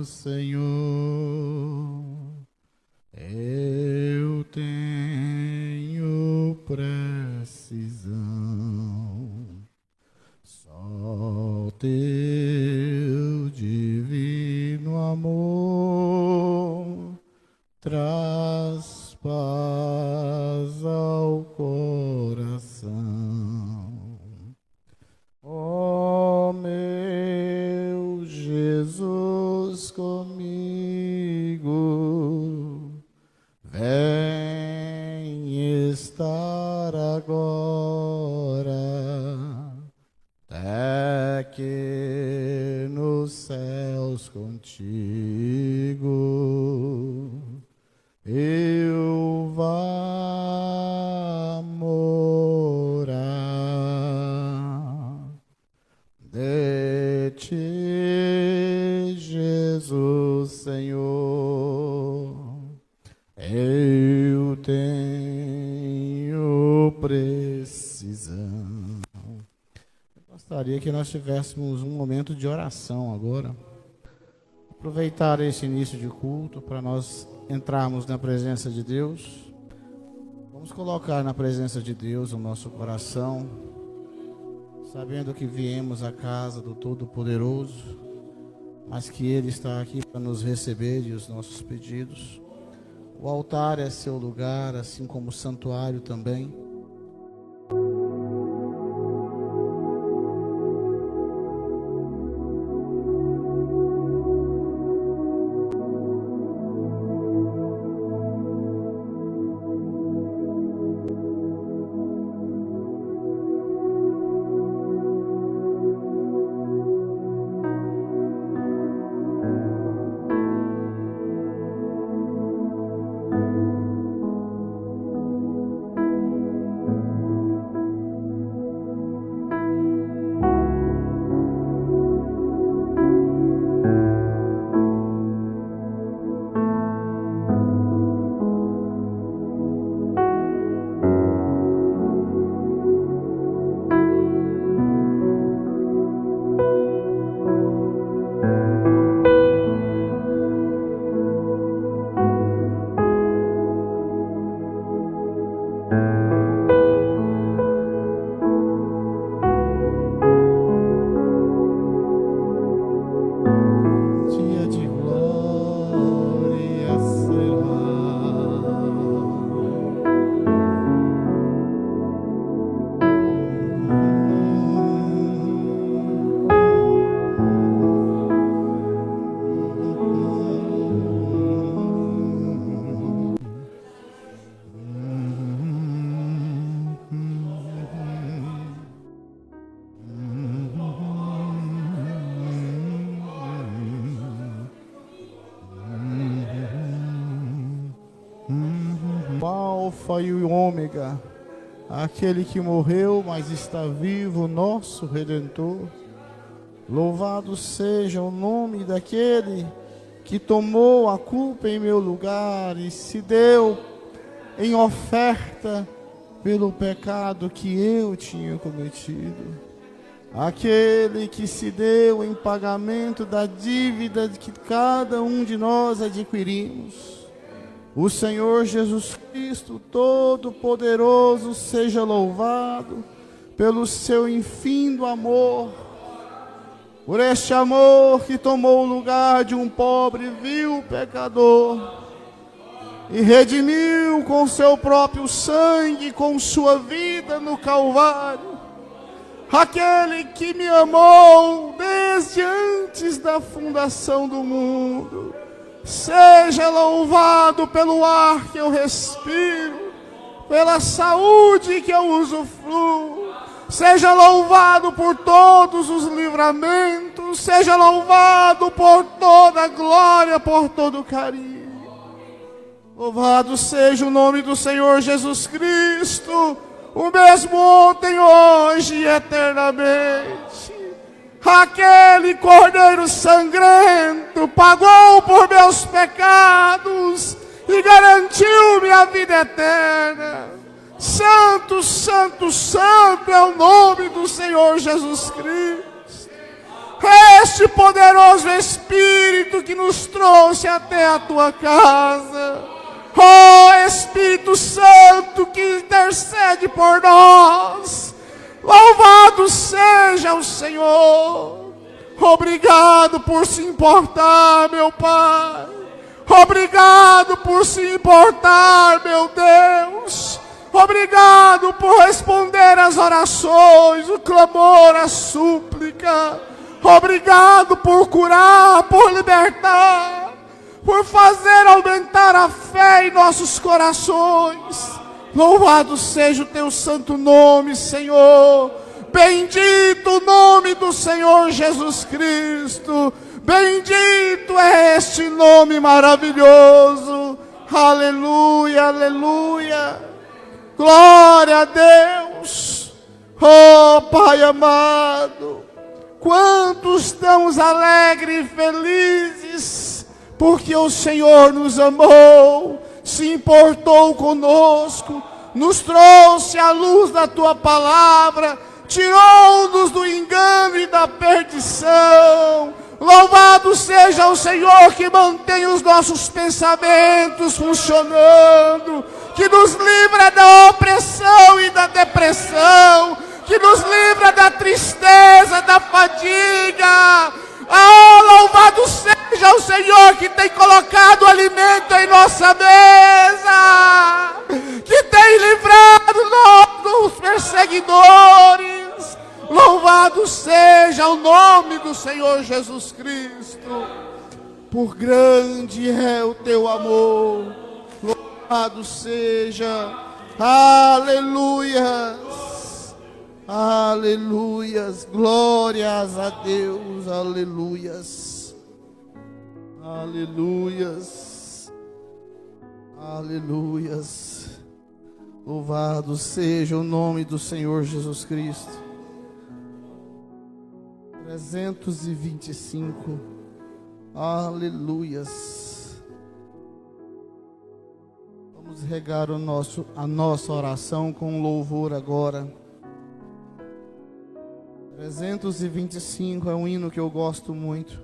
Senhor, eu tenho precisão. Só teu divino amor traz paz ao coração. Ó meu Jesus comigo, vem estar agora, até que nos céus contigo eu vá morar. De ti, Jesus Senhor, eu tenho precisão. Eu gostaria que nós tivéssemos um momento de oração agora. Aproveitar esse início de culto para nós entrarmos na presença de Deus. Vamos colocar na presença de Deus o nosso coração, sabendo que viemos à casa do Todo-Poderoso, mas que Ele está aqui para nos receber e os nossos pedidos. O altar é seu lugar, assim como o santuário também. Alfa e o Ômega, aquele que morreu, mas está vivo, nosso Redentor. Louvado seja o nome daquele que tomou a culpa em meu lugar e se deu em oferta pelo pecado que eu tinha cometido. Aquele que se deu em pagamento da dívida que cada um de nós adquirimos. O Senhor Jesus Cristo Todo-Poderoso seja louvado pelo seu infindo amor, por este amor que tomou o lugar de um pobre vil pecador e redimiu com seu próprio sangue, com sua vida no Calvário, aquele que me amou desde antes da fundação do mundo. Seja louvado pelo ar que eu respiro, pela saúde que eu usufruo. Seja louvado por todos os livramentos. Seja louvado por toda a glória, por todo o carinho. Louvado seja o nome do Senhor Jesus Cristo, o mesmo ontem, hoje e eternamente. Aquele cordeiro sangrento pagou por meus pecados e garantiu-me a vida eterna. Santo, santo, santo é o nome do Senhor Jesus Cristo. este poderoso Espírito que nos trouxe até a tua casa. Oh, Espírito Santo que intercede por nós. Louvado seja o Senhor. Obrigado por se importar, meu Pai. Obrigado por se importar, meu Deus. Obrigado por responder às orações, o clamor, a súplica. Obrigado por curar, por libertar, por fazer aumentar a fé em nossos corações. Louvado seja o teu santo nome, Senhor. Bendito o nome do Senhor Jesus Cristo. Bendito é este nome maravilhoso. Aleluia, aleluia. Glória a Deus. Oh, Pai amado, quantos estamos alegres e felizes, porque o Senhor nos amou, se importou conosco, nos trouxe a luz da Tua palavra, tirou-nos do engano e da perdição. Louvado seja o Senhor que mantém os nossos pensamentos funcionando, que nos livra da opressão e da depressão, que nos livra da tristeza, da fadiga. Louvado seja o Senhor que tem colocado alimento em nossa mesa, que tem livrado nós dos perseguidores. Louvado seja o nome do Senhor Jesus Cristo. Por grande é o teu amor. Louvado seja. Aleluias. Aleluias. Glórias a Deus. Aleluias. Aleluias. Aleluias. Louvado seja o nome do Senhor Jesus Cristo. 325. Aleluias. Vamos regar a nossa oração com louvor agora. 325 é um hino que eu gosto muito,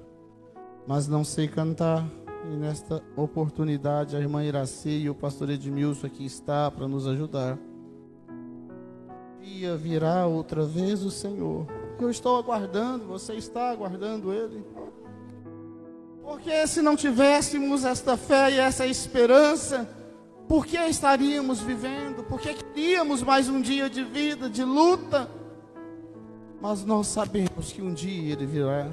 mas não sei cantar. E nesta oportunidade a irmã Iraci e o pastor Edmilson aqui está para nos ajudar. Dia virá outra vez o Senhor. Eu estou aguardando, você está aguardando Ele. Porque se não tivéssemos esta fé e essa esperança, por que estaríamos vivendo? Por que queríamos mais um dia de vida, de luta? Mas nós sabemos que um dia Ele virá,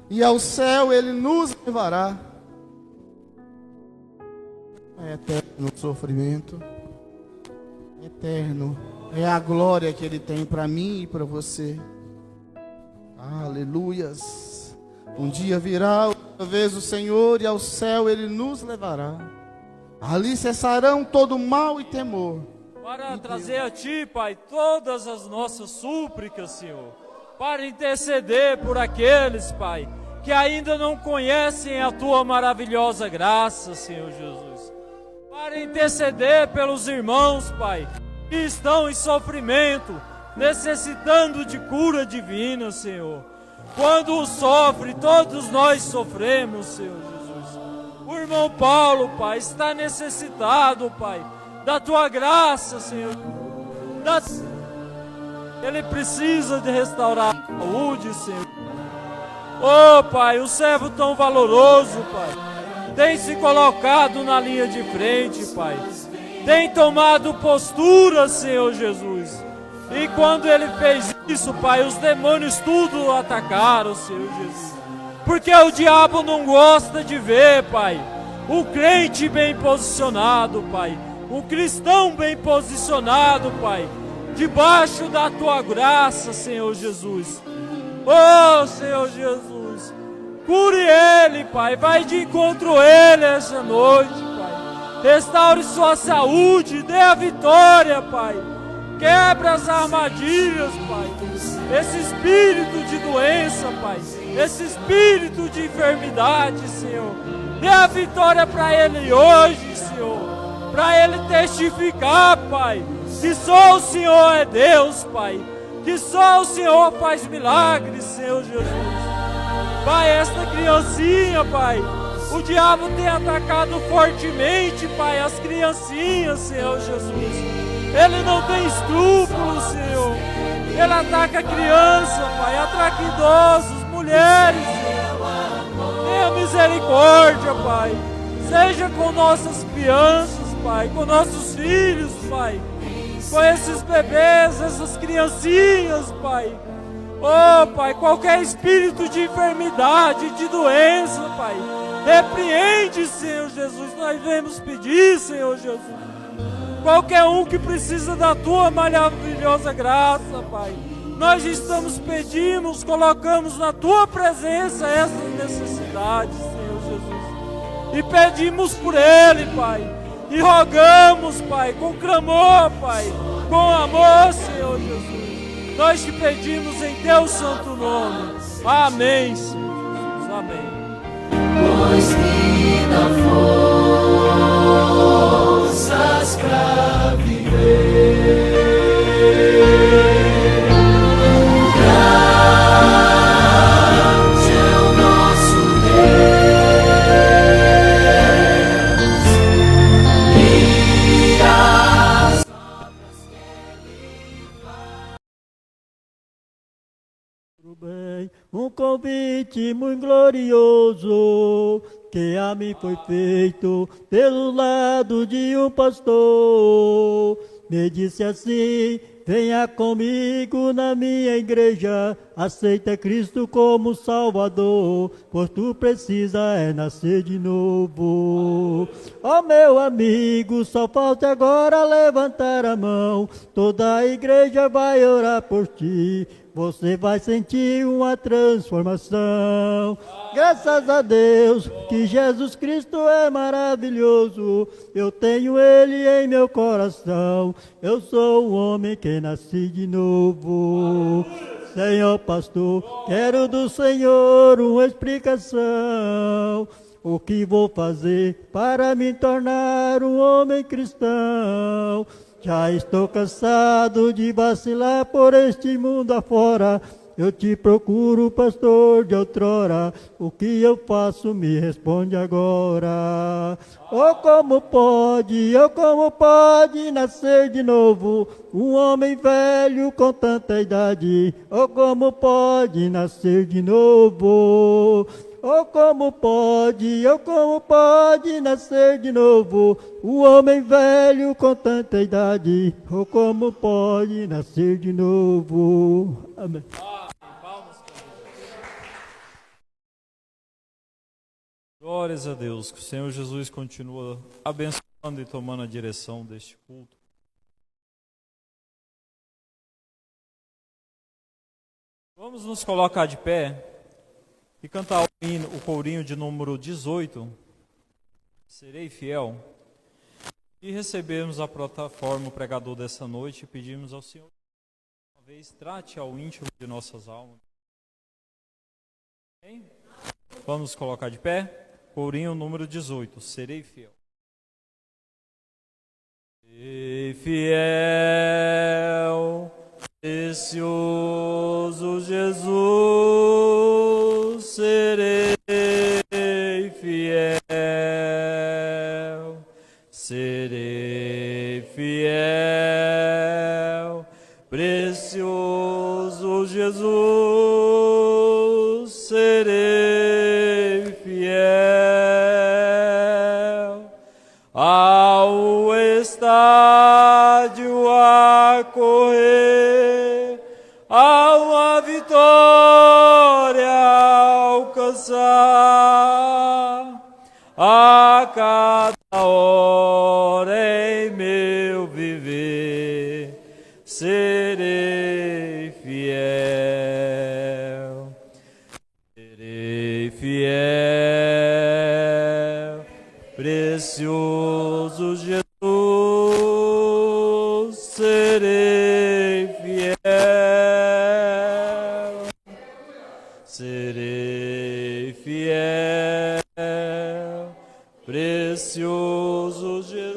e ao céu Ele nos levará. É eterno o sofrimento, eterno é a glória que Ele tem para mim e para você. Aleluias. Um dia virá outra vez o Senhor, e ao céu Ele nos levará. Ali cessarão todo mal e temor, para trazer a Ti, Pai, todas as nossas súplicas, Senhor, para interceder por aqueles, Pai, que ainda não conhecem a Tua maravilhosa graça, Senhor Jesus, para interceder pelos irmãos, Pai, que estão em sofrimento, necessitando de cura divina, Senhor. Quando sofre, todos nós sofremos, Senhor Jesus. O irmão Paulo, Pai, está necessitado, Pai, da Tua graça, Senhor. Ele precisa de restaurar a saúde, Senhor. Oh, Pai, o servo tão valoroso, Pai, tem se colocado na linha de frente, Pai. Tem tomado postura, Senhor Jesus. E quando ele fez isso, Pai, os demônios tudo o atacaram, Senhor Jesus. Porque o diabo não gosta de ver, Pai, o crente bem posicionado, Pai, o cristão bem posicionado, Pai, debaixo da Tua graça, Senhor Jesus. Oh, Senhor Jesus, cure ele, Pai, vai de encontro a ele essa noite, Pai. Restaure sua saúde, dê a vitória, Pai. Quebra as armadilhas, Pai. Esse espírito de doença, Pai, esse espírito de enfermidade, Senhor. Dê a vitória para ele hoje, Senhor. Para ele testificar, Pai, que só o Senhor é Deus, Pai. que só o Senhor faz milagres, Senhor Jesus. Pai, esta criancinha, Pai, o diabo tem atacado fortemente, Pai, as criancinhas, Senhor Jesus. Ele não tem escrúpulos, Senhor. Ele ataca criança, Pai, ataca idosos, mulheres, Senhor. Tenha misericórdia, Pai. Seja com nossas crianças, Pai, com nossos filhos, Pai, com esses bebês, essas criancinhas, Pai. Oh, Pai, qualquer espírito de enfermidade, de doença, Pai, repreende, Senhor Jesus. Nós vamos pedir, Senhor Jesus. Qualquer um que precisa da Tua maravilhosa graça, Pai, nós estamos pedindo, colocamos na Tua presença essas necessidades, Senhor Jesus. E pedimos por Ele, Pai. E rogamos, Pai, com clamor, Pai, com amor, Senhor Jesus. Nós te pedimos em Teu santo nome. Amém, Senhor Jesus. Amém. Pois me dá forças pra viver. Grande é o nosso Deus e as obras que Ele faz. Bem, um convite muito glorioso que a mim foi feito pelo lado de um pastor. Me disse assim: venha comigo na minha igreja, aceita Cristo como Salvador, pois tu precisa é nascer de novo. Ó meu amigo, só falta agora levantar a mão, toda a igreja vai orar por ti. Você vai sentir uma transformação. Graças a Deus que Jesus Cristo é maravilhoso. Eu tenho Ele em meu coração. Eu sou o homem que nasci de novo. Senhor pastor, quero do Senhor uma explicação. O que vou fazer para me tornar um homem cristão? Já estou cansado de vacilar por este mundo afora. Eu te procuro, pastor de outrora. O que eu faço, me responde agora. Oh, como pode nascer de novo um homem velho com tanta idade? Oh, como pode nascer de novo? Oh, como pode nascer de novo um homem velho com tanta idade? Oh, como pode nascer de novo? Amém. Glórias a Deus, que o Senhor Jesus continua abençoando e tomando a direção deste culto. Vamos nos colocar de pé e cantar o corinho de número 18, Serei Fiel, e recebermos a plataforma, o pregador dessa noite, e pedimos ao Senhor, uma vez, trate ao íntimo de nossas almas. Amém? Vamos nos colocar de pé? Corinho número 18, Serei Fiel. Serei fiel, precioso Jesus, serei fiel, serei fiel, precioso Jesus, serei fiel, ao estádio a correr, a uma vitória alcançar, a cada hora em meu viver, serei fiel, serei fiel, precioso Jesus, serei fiel, serei fiel, precioso Jesus,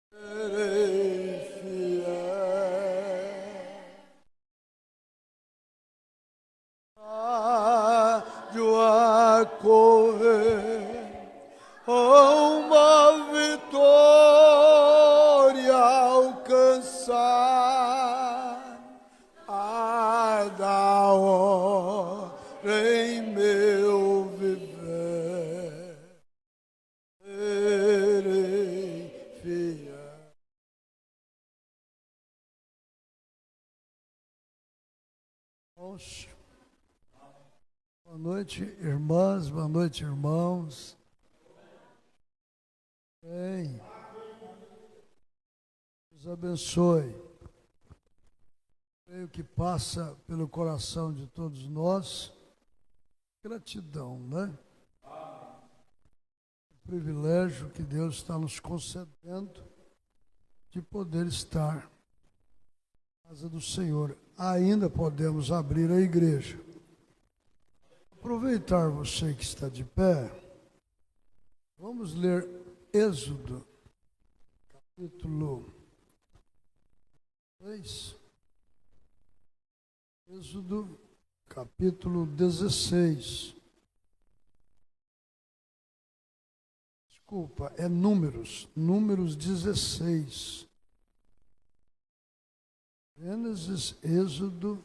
serei fiel, Irmãos, boa noite, irmãs, boa noite, irmãos. Bem, Deus abençoe. Creio que passa pelo coração de todos nós gratidão, né? O privilégio que Deus está nos concedendo de poder estar na casa do Senhor. Ainda podemos abrir a igreja. Aproveitar você que está de pé, vamos ler Êxodo, capítulo 2. Êxodo, capítulo 16. Desculpa, é Números 16. Gênesis, Êxodo,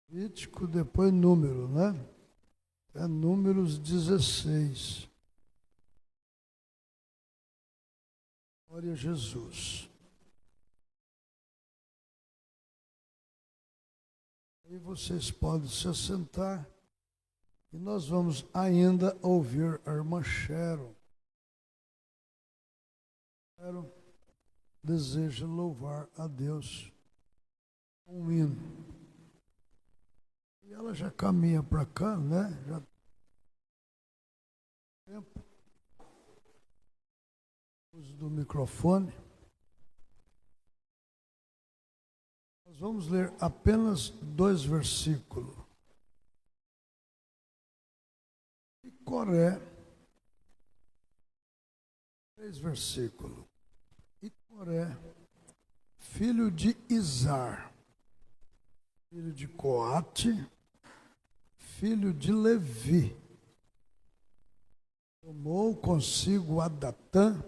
Levítico, depois Número, né? É Números 16. Glória a Jesus. Aí vocês podem se assentar e nós vamos ainda ouvir a irmã Sharon. Sharon deseja louvar a Deus com um hino. E ela já caminha para cá, né? Já tempo. Uso do microfone. Nós vamos ler apenas 2 versículos. E Coré, 3 versículos. E Coré, filho de Izar, filho de Coate, filho de Levi, tomou consigo a Datã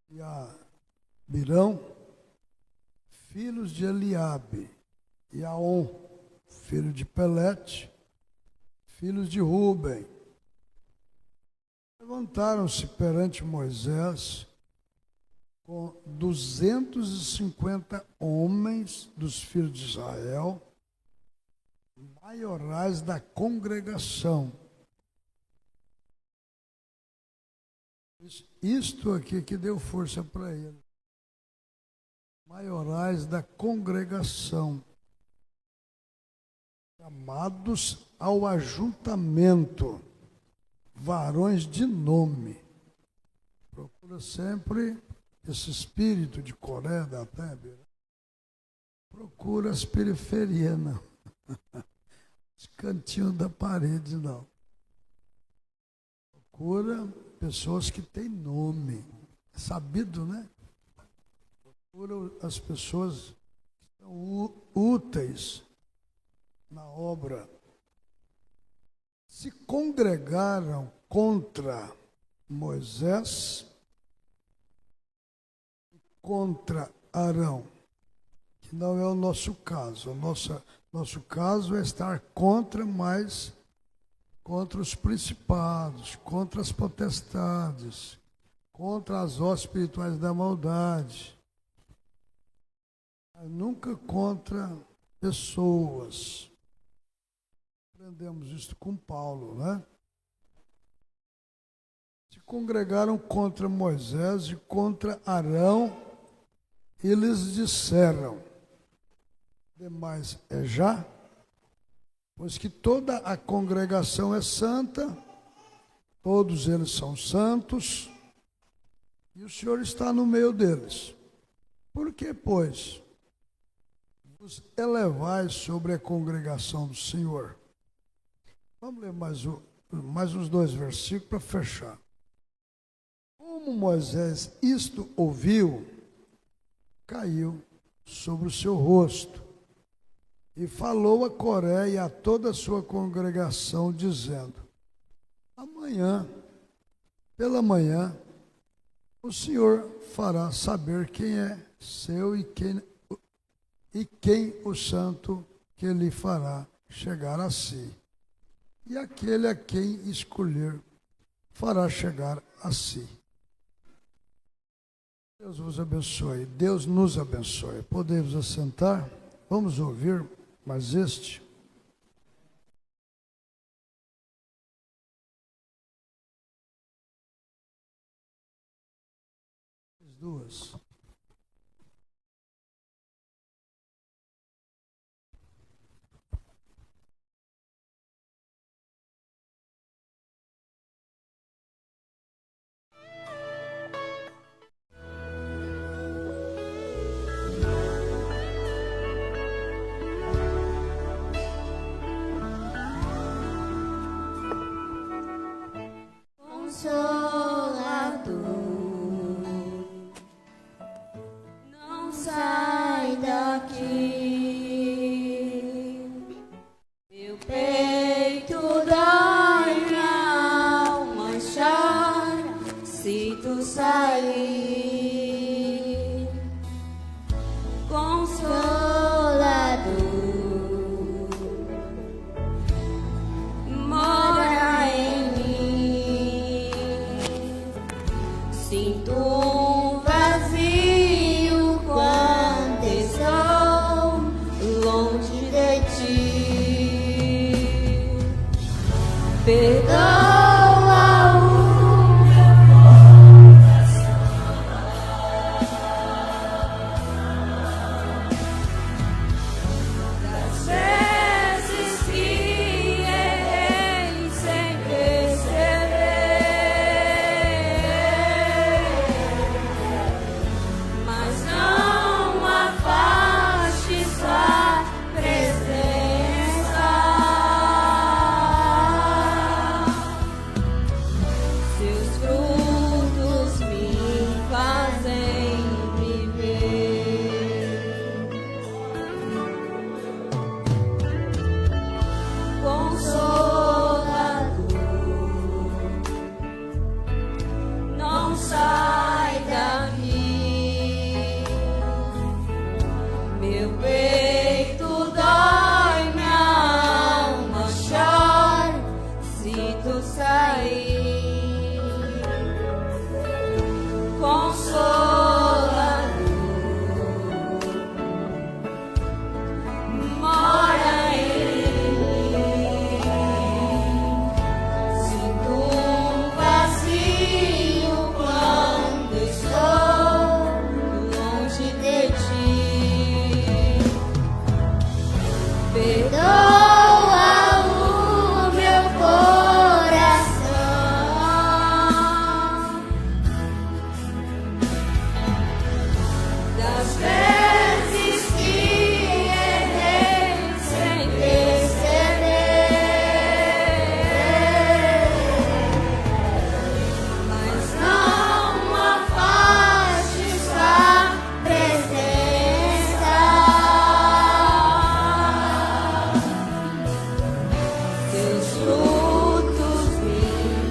e a Mirão, filhos de Eliabe, e Aon, filho de Pelete, filhos de Ruben. Levantaram-se perante Moisés com 250 homens dos filhos de Israel, maiorais da congregação. Isto aqui que deu força para ele. Maiorais da congregação, chamados ao ajuntamento, varões de nome. Procura sempre esse espírito de Coré, da Tebe. Procura as periferias, não. Os cantinhos da parede, não. Procura pessoas que têm nome. É sabido, né? Procura as pessoas que são úteis na obra. Se congregaram contra Moisés e contra Arão, que não é o nosso caso. Nosso caso é estar contra, mas contra os principados, contra as potestades, contra as hostes espirituais da maldade. Mas nunca contra pessoas. Aprendemos isso com Paulo, né? Se congregaram contra Moisés e contra Arão, e lhes disseram: demais é já, pois que toda a congregação é santa, todos eles são santos, e o Senhor está no meio deles. Por que, pois, vos elevais sobre a congregação do Senhor? Vamos ler mais uns 2 versículos para fechar. Como Moisés isto ouviu, caiu sobre o seu rosto e falou a Coré e a toda a sua congregação, dizendo: amanhã, pela manhã, o Senhor fará saber quem é seu e quem o santo que lhe fará chegar a si. E aquele a quem escolher fará chegar a si. Deus vos abençoe. Deus nos abençoe. Podemos assentar? Vamos ouvir mais este. As duas. Não sai daqui, meu peito dói, minha alma chora se tu sair. Consolador, mora em mim. Sinto um vazio quando estou longe de ti. Perdoa o meu coração das vezes que errei sem perceber, mas não afaste sua presença. Seus frutos me fazem viver. Consolador, não sai daqui, meu peito dói, minha alma chora se tu sair. Consolador, mora em mim. Sinto um vazio quando estou longe de ti. Perdoa o meu coração das vezes que errei sem perceber, mas não afaste sua presença. Seus frutos me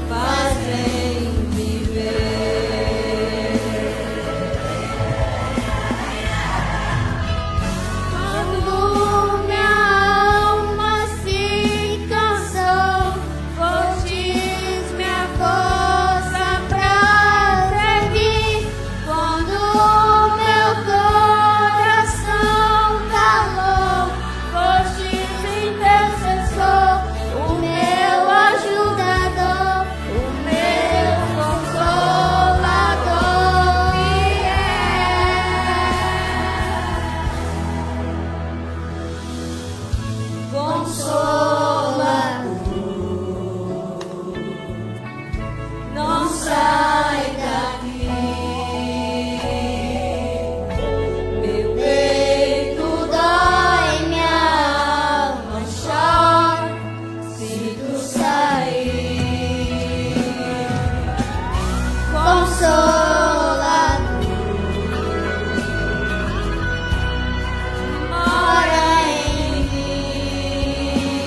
fazem viver. Quando minha alma se cansou, fostes minha força pra seguir. Quando meu coração calou, fostes intercessor, o meu ajudador, o meu consolador Consolador, não sai daqui, meu peito dói, minha alma chora se tu sair. Consolador, mora em mim.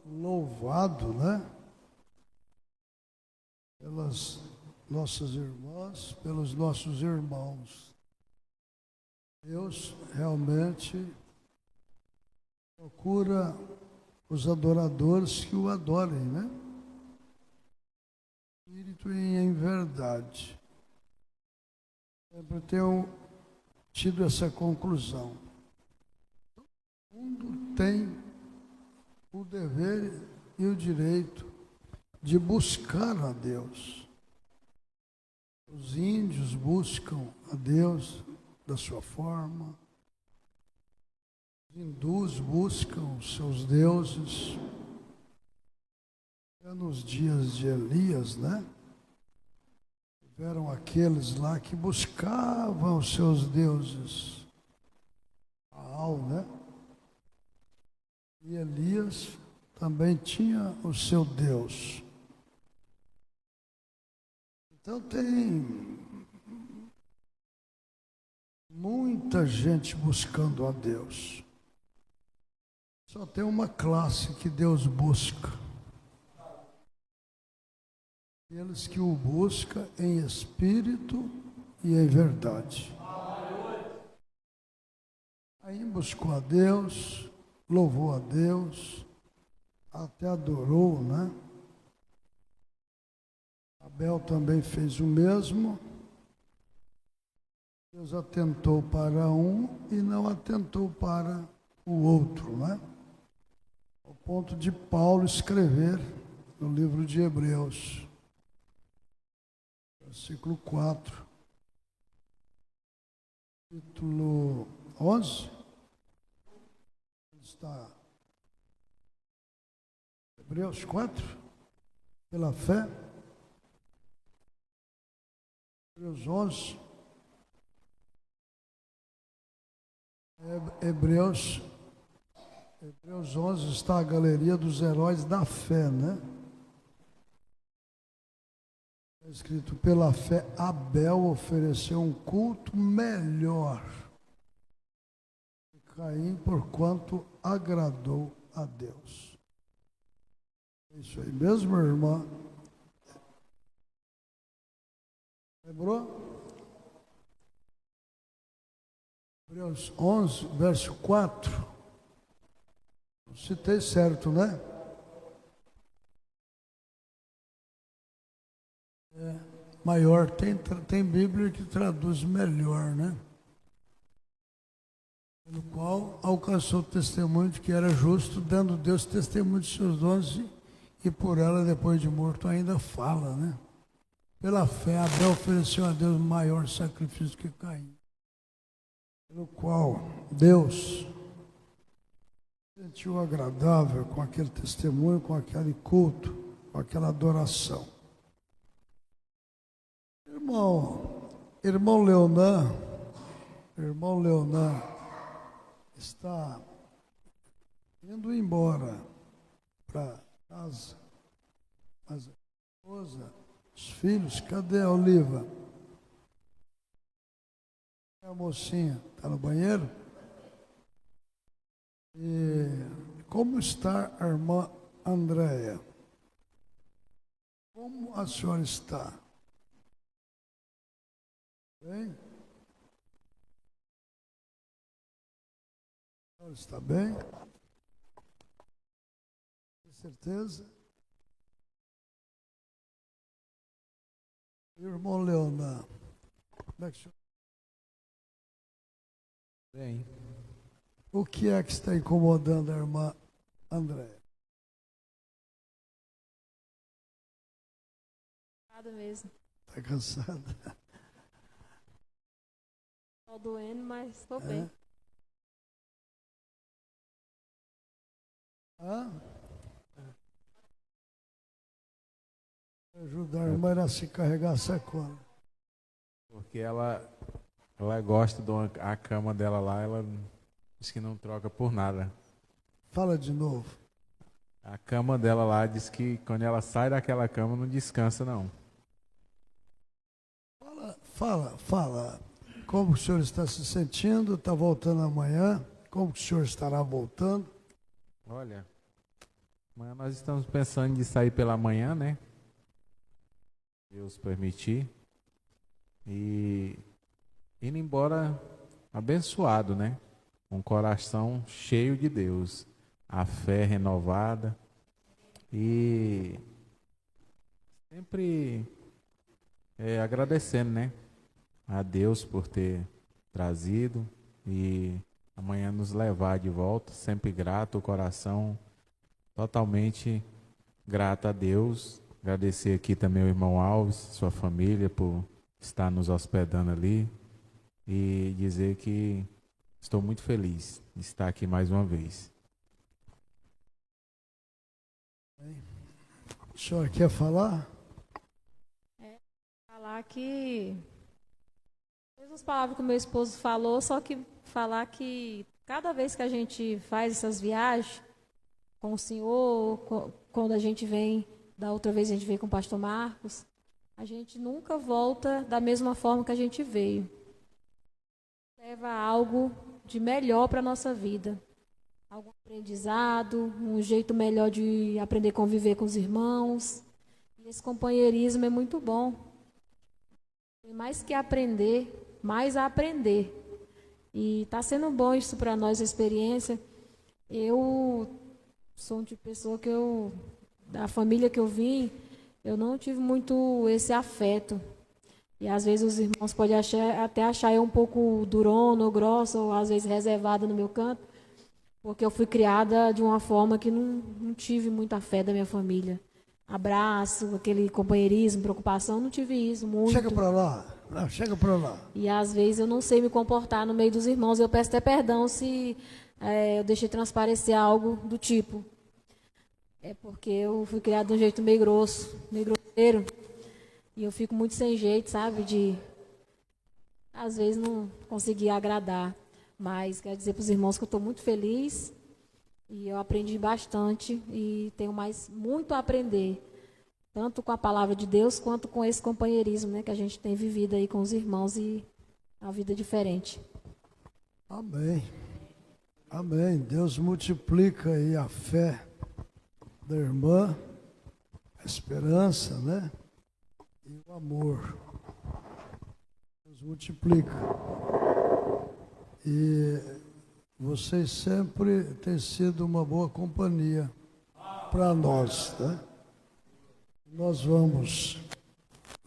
Louvado, né? Pelas nossas irmãs, pelos nossos irmãos. Deus realmente procura os adoradores que o adorem, né? Espírito e em verdade. Sempre tenho tido essa conclusão. Todo mundo tem o dever e o direito de buscar a Deus. Os índios buscam a Deus da sua forma. Os hindus buscam os seus deuses. Nos dias de Elias, né? Tiveram aqueles lá que buscavam os seus deuses. Baal, né? E Elias também tinha o seu Deus. Então tem muita gente buscando a Deus. Só tem uma classe que Deus busca. Aqueles que o buscam em espírito e em verdade. Aí buscou a Deus, louvou a Deus, até adorou, né? Abel também fez o mesmo. Deus atentou para um e não atentou para o outro, né? Ao ponto de Paulo escrever no livro de Hebreus, versículo 4, capítulo 11, está Hebreus 4, pela fé, Hebreus 11, Hebreus 11 está a galeria dos heróis da fé, né? Está escrito, pela fé, Abel ofereceu um culto melhor que Caim, porquanto agradou a Deus. É isso aí mesmo, irmã? Lembrou? Hebreus 11, verso 4. Citei certo, né? Maior, tem Bíblia que traduz melhor, né? No qual alcançou o testemunho de que era justo, dando Deus testemunho de seus dons e por ela, depois de morto, ainda fala, né? Pela fé, Abel ofereceu a Deus maior sacrifício que Caim, pelo qual Deus sentiu agradável com aquele testemunho, com aquele culto, com aquela adoração. Irmão Leonan está indo embora para casa, mas a esposa, os filhos, cadê a Oliva? A mocinha está no banheiro? E como está a irmã Andréia? Como a senhora está? Bem? A senhora está bem? Tem certeza? Irmão Leonardo, como é que o senhor... Bem. O que é que está incomodando a irmã Andréia? Cansada mesmo. Está cansada? Estou doendo, mas estou bem. Ajudar a irmã a se carregar a sacola. Porque ela gosta da cama dela lá, ela diz que não troca por nada. Fala de novo. A cama dela lá diz que quando ela sai daquela cama não descansa não. Fala. Como o senhor está se sentindo? Está voltando amanhã? Como que o senhor estará voltando? Olha, amanhã nós estamos pensando de sair pela manhã, né? Deus permitir. E indo embora abençoado, né? Um coração cheio de Deus, a fé renovada e sempre agradecendo, né? A Deus por ter trazido e amanhã nos levar de volta, sempre grato, o coração totalmente grato a Deus. Agradecer aqui também o irmão Alves, sua família, por estar nos hospedando ali e dizer que estou muito feliz de estar aqui mais uma vez. O senhor quer falar? Falar que mesmas palavras que o meu esposo falou, só que falar que cada vez que a gente faz essas viagens com o senhor, quando a gente vem, da outra vez a gente veio com o pastor Marcos, a gente nunca volta da mesma forma que a gente veio. Leva algo de melhor para a nossa vida. Algum aprendizado, um jeito melhor de aprender a conviver com os irmãos. E esse companheirismo é muito bom. Tem mais que aprender, mais a aprender. E está sendo bom isso para nós, a experiência. Eu sou um tipo de pessoa que da família que eu vim, eu não tive muito esse afeto. E às vezes os irmãos podem até achar eu um pouco durona ou grossa, ou às vezes reservada no meu canto, porque eu fui criada de uma forma que não tive muita fé da minha família. Abraço, aquele companheirismo, preocupação, não tive isso muito. Chega para lá. Não, chega para lá. E às vezes eu não sei me comportar no meio dos irmãos. Eu peço até perdão se eu deixei transparecer algo do tipo. É porque eu fui criada de um jeito meio grosso, meio grosseiro. E eu fico muito sem jeito, sabe? De, às vezes, não conseguir agradar. Mas quero dizer para os irmãos que eu estou muito feliz. E eu aprendi bastante. E tenho muito a aprender. Tanto com a palavra de Deus, quanto com esse companheirismo, né? Que a gente tem vivido aí com os irmãos e uma vida diferente. Amém. Amém. Deus multiplica aí a fé da irmã, a esperança, né? E o amor. Deus multiplica. E vocês sempre têm sido uma boa companhia para nós, né? Nós vamos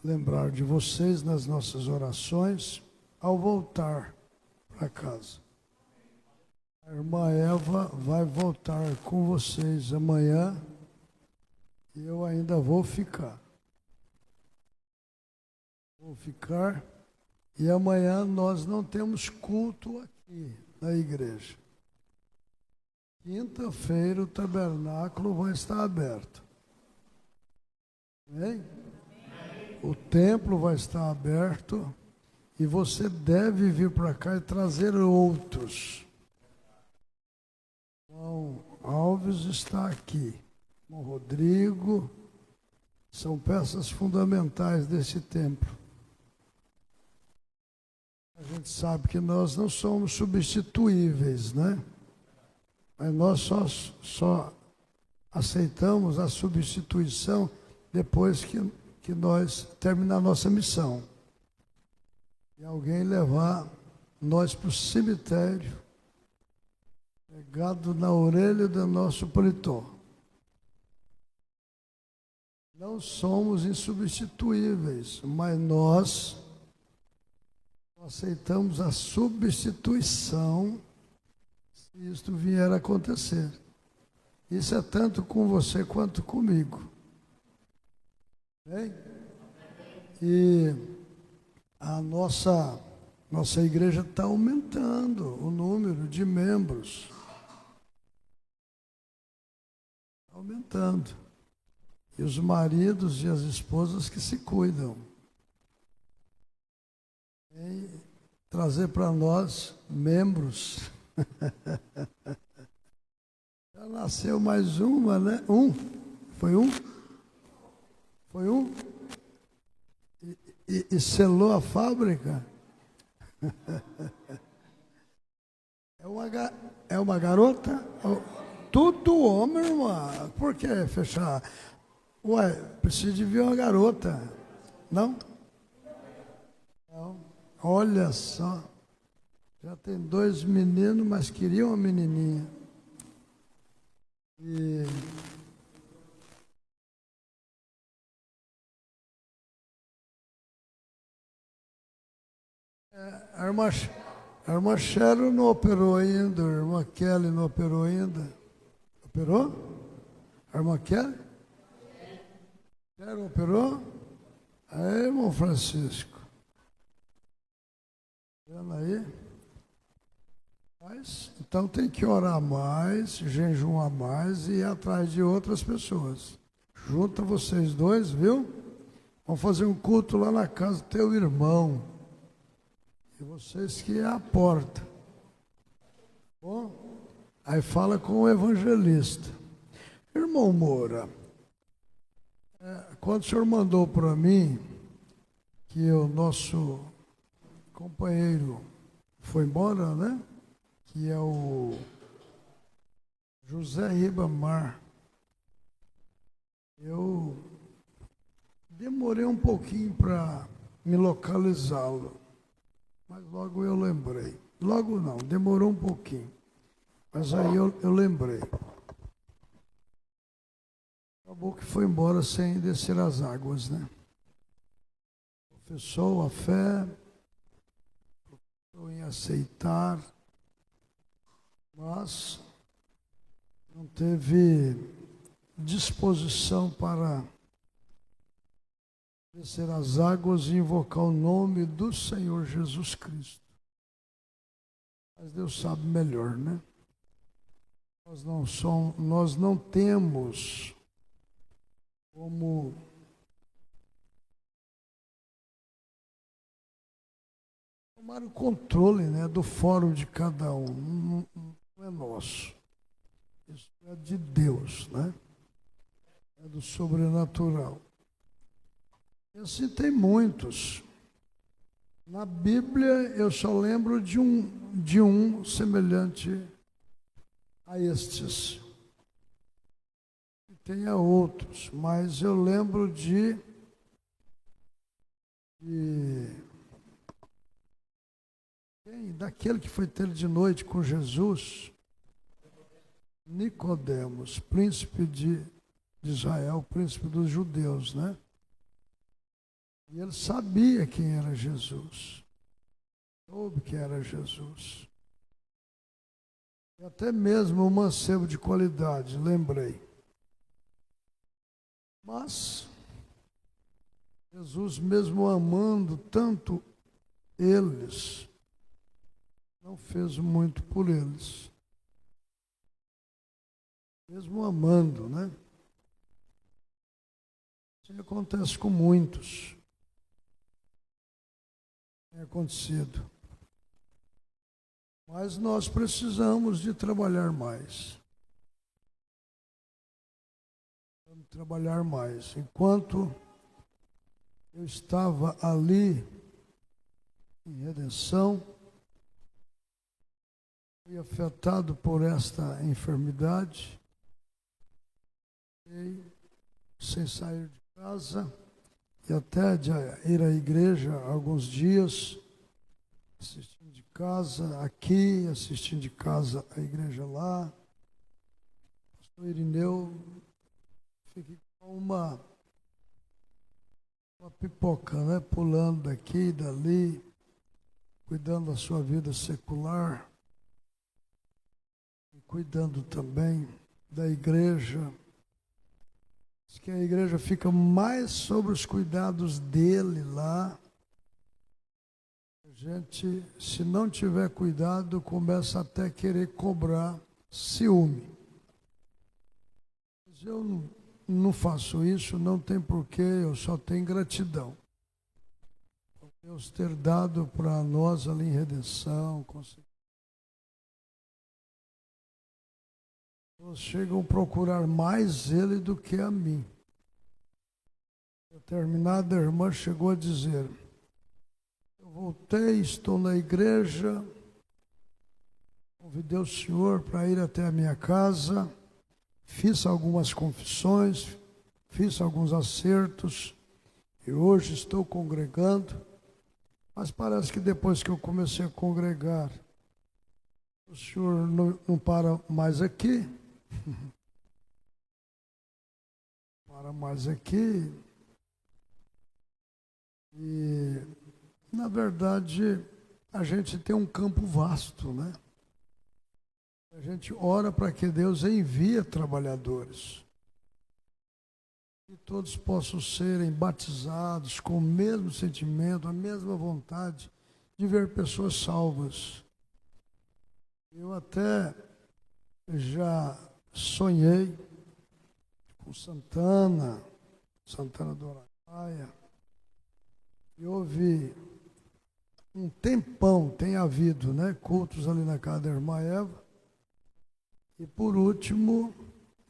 lembrar de vocês nas nossas orações ao voltar para casa. A irmã Eva vai voltar com vocês amanhã e eu ainda vou ficar. Vou ficar e amanhã nós não temos culto aqui na igreja. Quinta-feira o tabernáculo vai estar aberto. Amém? O templo vai estar aberto e você deve vir para cá e trazer outros. Então, Alves está aqui, o Rodrigo, são peças fundamentais desse templo. A gente sabe que nós não somos substituíveis, né? Mas nós só aceitamos a substituição depois que nós terminar a nossa missão. E alguém levar nós para o cemitério, pegado na orelha do nosso paletó. Não somos insubstituíveis, mas nós aceitamos a substituição se isto vier a acontecer. Isso é tanto com você quanto comigo. Bem? E a nossa igreja está aumentando o número de membros. Aumentando. E os maridos e as esposas que se cuidam. E trazer para nós membros. Já nasceu mais uma, né? Foi um? Foi um? E selou a fábrica? É uma garota? Tudo homem, irmã. Por que fechar? Ué, precisa de ver uma garota. Não? Não. Olha só. Já tem 2 meninos, mas queria uma menininha. E... a irmã Cheryl não operou ainda, a irmã Kelly não operou ainda. Operou? A irmã Kelly? Cheryl operou? Aí, irmão Francisco. Vendo aí? Mas, então tem que orar mais, jejuar mais e ir atrás de outras pessoas. Junta vocês dois, viu? Vamos fazer um culto lá na casa do teu irmão. E vocês que é a porta. Bom? Aí fala com o evangelista. Irmão Moura, quando o senhor mandou para mim que o nosso companheiro foi embora, né? Que é o José Ribamar. Eu demorei um pouquinho para me localizá-lo, mas logo eu lembrei. Logo não, demorou um pouquinho, mas aí eu lembrei. Acabou que foi embora sem descer as águas, né? Confessou a fé, professou em aceitar, mas não teve disposição para descer as águas e invocar o nome do Senhor Jesus Cristo. Mas Deus sabe melhor, né? Nós não temos como tomar o controle, né, do fórum de cada um. Não é nosso. Isso é de Deus, né? É do sobrenatural. E assim tem muitos. Na Bíblia eu só lembro de um semelhante a estes. E tem outros, mas eu lembro daquele que foi ter de noite com Jesus, Nicodemos, príncipe de Israel, príncipe dos judeus, né? E ele sabia quem era Jesus, soube que era Jesus. E até mesmo o mancebo de qualidade, lembrei. Mas Jesus, mesmo amando tanto eles, não fez muito por eles. Mesmo amando, né? Isso acontece com muitos. Tem acontecido. Mas nós precisamos de trabalhar mais. Vamos trabalhar mais. Enquanto eu estava ali em redenção, fui afetado por esta enfermidade, sem sair de casa e até de ir à igreja alguns dias, assistindo de casa aqui, assistindo de casa a igreja lá. Pastor Irineu, fiquei com uma pipoca, né? Pulando daqui e dali, cuidando da sua vida secular, e cuidando também da igreja. Diz que a igreja fica mais sobre os cuidados dele lá. A gente, se não tiver cuidado, começa até a querer cobrar ciúme. Mas eu não faço isso, não tem porquê, eu só tenho gratidão. Por Deus ter dado para nós ali em redenção. Pessoas chegam a procurar mais ele do que a mim. Determinada irmã chegou a dizer: voltei, estou na igreja, convidei o senhor para ir até a minha casa, fiz algumas confissões, fiz alguns acertos, e hoje estou congregando, mas parece que depois que eu comecei a congregar, o senhor não para mais aqui, para mais aqui, e na verdade a gente tem um campo vasto, né? A gente ora para que Deus envie trabalhadores, que todos possam serem batizados com o mesmo sentimento, a mesma vontade de ver pessoas salvas. Eu até já sonhei com Santana do Araguaia, e houve um tempão, tem havido, né, cultos ali na casa da irmã Eva, e por último,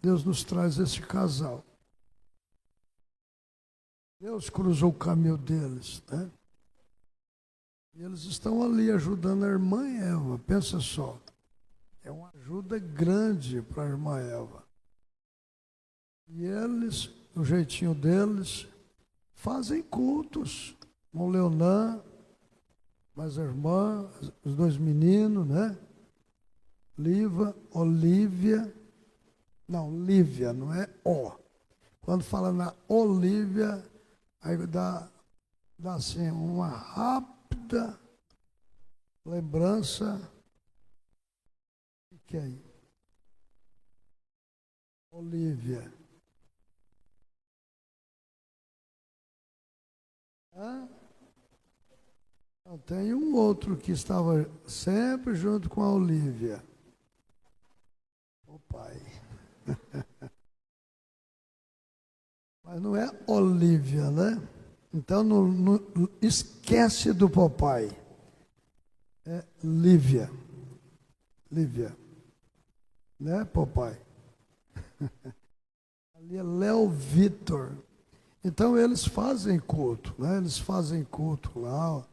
Deus nos traz esse casal. Deus cruzou o caminho deles, né? E eles estão ali ajudando a irmã Eva, pensa só. É uma ajuda grande para a irmã Eva. E eles, do jeitinho deles, fazem cultos. Com o Leonan, mais a irmã, os dois meninos, né? Olívia, não é O. Quando fala na Olívia, aí dá assim uma rápida lembrança. O que é aí? Olívia. Tem um outro que estava sempre junto com a Olívia. O pai. Mas não é Olívia, né? Então não esquece do papai. É Lívia. Lívia. Né, papai? Ali é Léo Vitor. Então eles fazem culto, né? Eles fazem culto lá.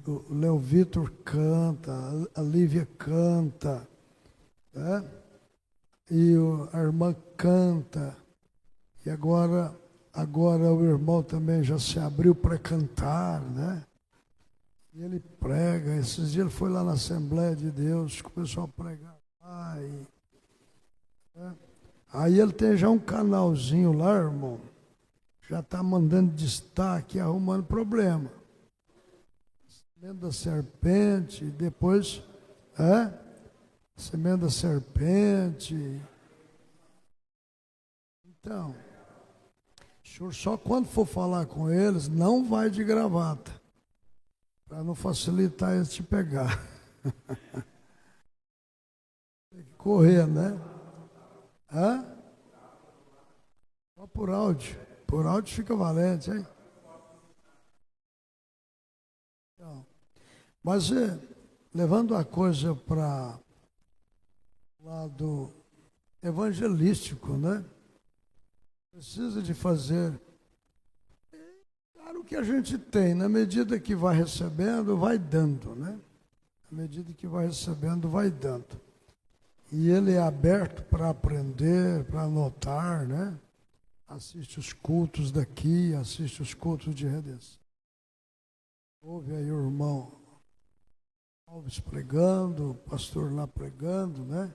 O Léo Vitor canta, a Lívia canta, né? E a irmã canta. E agora o irmão também já se abriu para cantar, né? E ele prega. Esses dias ele foi lá na Assembleia de Deus, começou a pregar lá. Aí ele tem já um canalzinho lá, irmão. Já está mandando destaque, arrumando problema. Semente da serpente, depois, semente da serpente. Então, o senhor só quando for falar com eles, não vai de gravata, para não facilitar eles te pegar. Tem que correr, né? Só por áudio. Por áudio fica valente, hein? Então, mas levando a coisa para o lado evangelístico, né? Precisa de fazer. Claro que a gente tem, na medida que vai recebendo, vai dando, né? Na medida que vai recebendo, vai dando. E ele é aberto para aprender, para anotar, né? Assiste os cultos daqui, assiste os cultos de redenção. Ouve aí o irmão Alves pregando, o pastor lá pregando, né?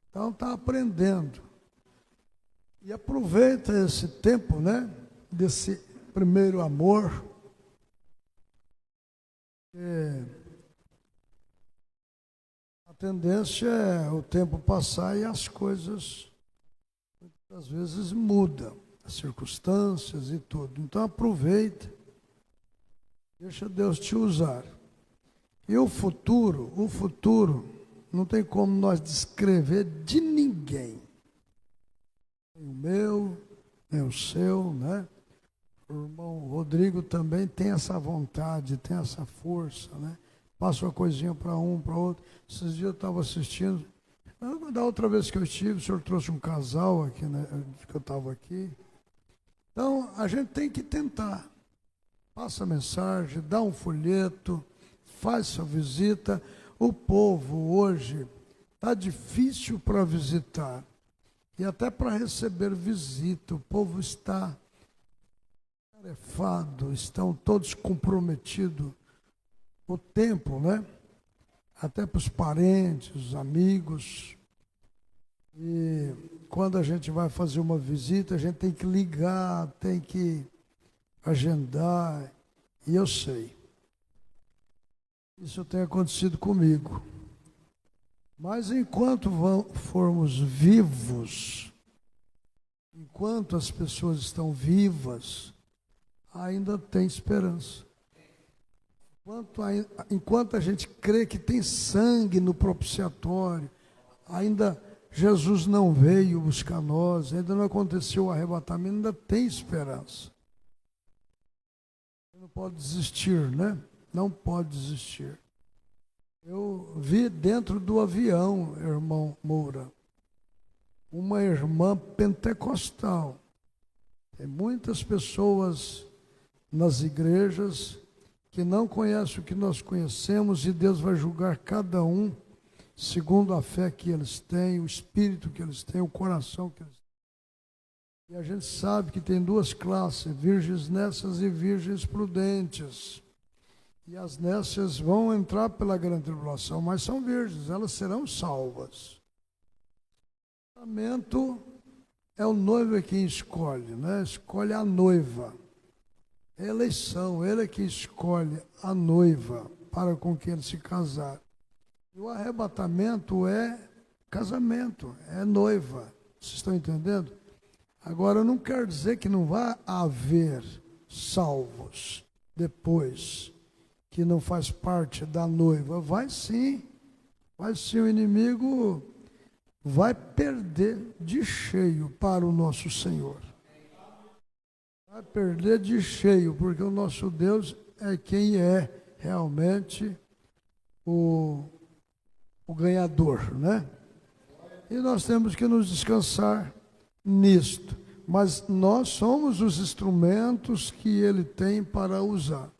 Então está aprendendo. E aproveita esse tempo, né? Desse primeiro amor. A tendência é o tempo passar e as coisas, às vezes, mudam. As circunstâncias e tudo. Então aproveita, deixa Deus te usar. E o futuro não tem como nós descrever de ninguém. Nem o meu, nem o seu, né? O irmão Rodrigo também tem essa vontade, tem essa força, né? Passa uma coisinha para um, para outro. Esses dias eu estava assistindo. Da outra vez que eu estive, o senhor trouxe um casal aqui, né? Que eu estava aqui. Então, a gente tem que tentar. passa mensagem, dá um folheto, faz sua visita. O povo hoje está difícil para visitar e até para receber visita. O povo está tarefado, estão todos comprometidos. O tempo, né? Até para os parentes, os amigos. E quando a gente vai fazer uma visita, a gente tem que ligar, tem que agendar. E eu sei. Isso tem acontecido comigo. Mas enquanto formos vivos, enquanto as pessoas estão vivas, ainda tem esperança. Enquanto a gente crê que tem sangue no propiciatório, ainda Jesus não veio buscar nós, ainda não aconteceu o arrebatamento, ainda tem esperança. Não pode desistir, né? Não pode desistir. Eu vi dentro do avião, irmão Moura, uma irmã pentecostal. Tem muitas pessoas nas igrejas que não conhecem o que nós conhecemos e Deus vai julgar cada um segundo a fé que eles têm, o espírito que eles têm, o coração que eles têm. E a gente sabe que tem duas classes, virgens nécias e virgens prudentes. E as nécias vão entrar pela grande tribulação, mas são virgens, elas serão salvas. O casamento é o noivo quem escolhe, né? Escolhe a noiva. É eleição, ele é que escolhe a noiva para com quem ele se casar. E o arrebatamento é casamento, é noiva. Vocês estão entendendo? Agora, não quer dizer que não vai haver salvos depois, que não faz parte da noiva. Vai sim, o inimigo vai perder de cheio para o nosso Senhor. Vai perder de cheio, porque o nosso Deus é quem é realmente o ganhador, né? E nós temos que nos descansar nisto. Mas nós somos os instrumentos que Ele tem para usar.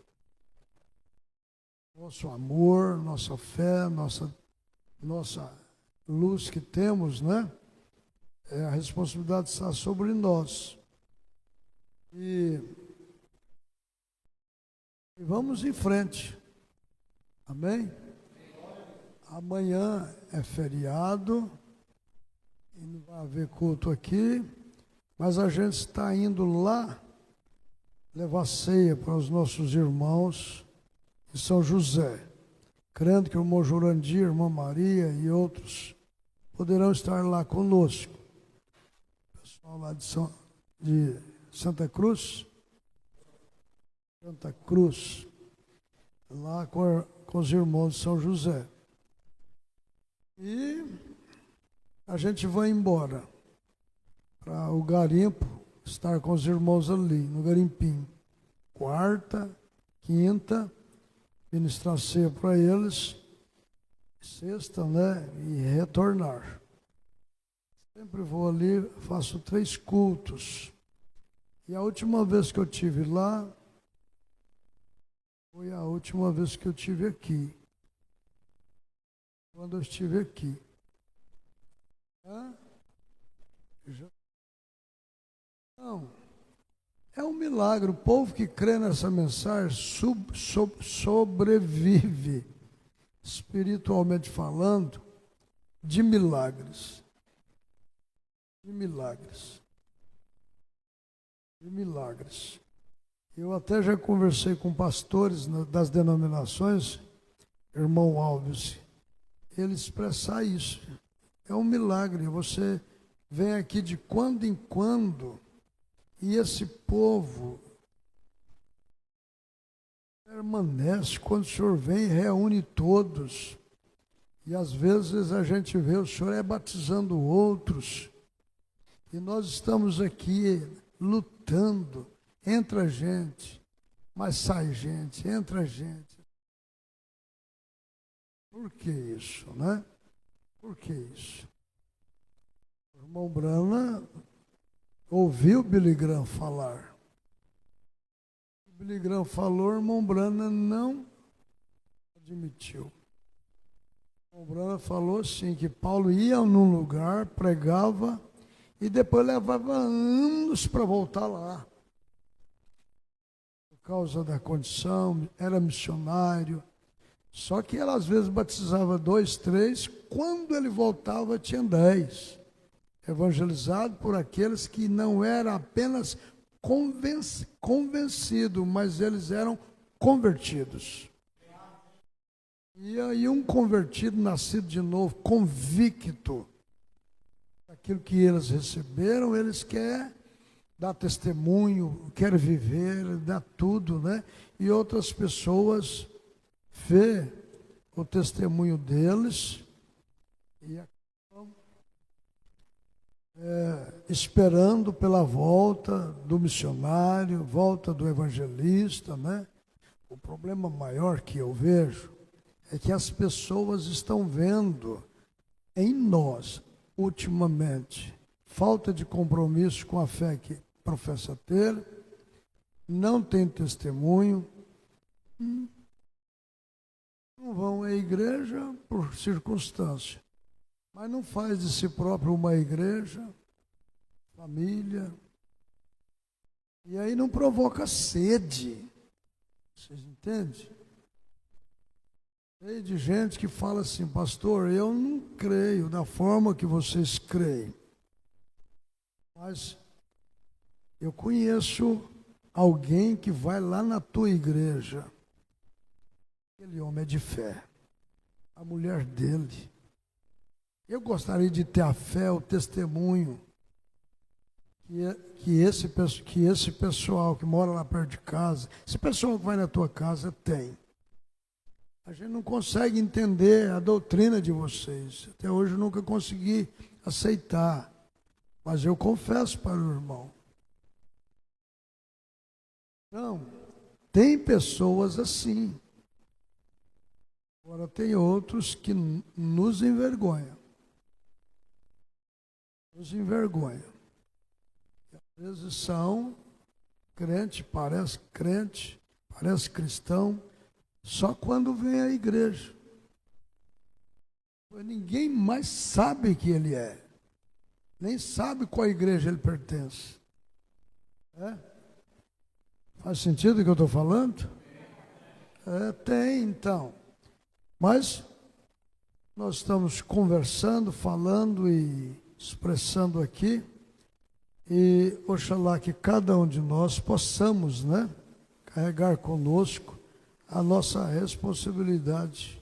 Nosso amor, nossa fé, nossa luz que temos, né? A responsabilidade está sobre nós. E vamos em frente. Amém? Amanhã é feriado e não vai haver culto aqui, mas a gente está indo lá levar ceia para os nossos irmãos de São José, crendo que o irmão Jurandir, a irmã Maria e outros poderão estar lá conosco. O pessoal lá de Santa Cruz, lá com os irmãos de São José. E a gente vai embora para o garimpo, estar com os irmãos ali, no garimpinho. Quarta, quinta, ministrar ceia para eles, sexta, né, e retornar. Sempre vou ali, faço 3 cultos. E a última vez que eu tive lá, foi a última vez que eu tive aqui. Quando eu estive aqui. Não. É um milagre. O povo que crê nessa mensagem sobrevive, espiritualmente falando, de milagres. De milagres. De milagres. Eu até já conversei com pastores das denominações, irmão Alves, ele expressar isso. É um milagre. Você vem aqui de quando em quando e esse povo permanece. Quando o Senhor vem, reúne todos. E às vezes a gente vê o Senhor batizando outros. E nós estamos aqui lutando. Entra gente, mas sai gente, entra gente. Por que isso, né? Por que isso? O irmão Brana ouviu Billy Graham falar. Billy Graham falou, irmão Branham não admitiu. O irmão Branham falou assim, que Paulo ia num lugar, pregava, e depois levava anos para voltar lá. Por causa da condição, era missionário. Só que ele às vezes batizava 2, 3, quando ele voltava tinha 10. Evangelizado por aqueles que não eram apenas convencidos, mas eles eram convertidos. E aí um convertido, nascido de novo, convicto daquilo que eles receberam, eles querem dar testemunho, querem viver, dar tudo, né? E outras pessoas vê o testemunho deles e acabam esperando pela volta do missionário, volta do evangelista, né? O problema maior que eu vejo é que as pessoas estão vendo em nós, ultimamente, falta de compromisso com a fé que professa ter, não tem testemunho, não vão à igreja por circunstância, mas não faz de si próprio uma igreja, família, e aí não provoca sede. Vocês entendem? Tem de gente que fala assim, pastor, eu não creio da forma que vocês creem, mas eu conheço alguém que vai lá na tua igreja. Aquele homem é de fé, a mulher dele. Eu gostaria de ter a fé, o testemunho que esse pessoal que mora lá perto de casa, esse pessoal que vai na tua casa tem. A gente não consegue entender a doutrina de vocês. Até hoje eu nunca consegui aceitar. Mas eu confesso para o irmão. Não, tem pessoas assim. Agora tem outros que nos envergonham. Nos envergonham. Às vezes são crente, parece cristão, só quando vem à igreja. Ninguém mais sabe que ele é. Nem sabe qual igreja ele pertence. Faz sentido o que eu estou falando? Tem, então. Mas nós estamos conversando, falando e expressando aqui. E oxalá que cada um de nós possamos, né, carregar conosco a nossa responsabilidade.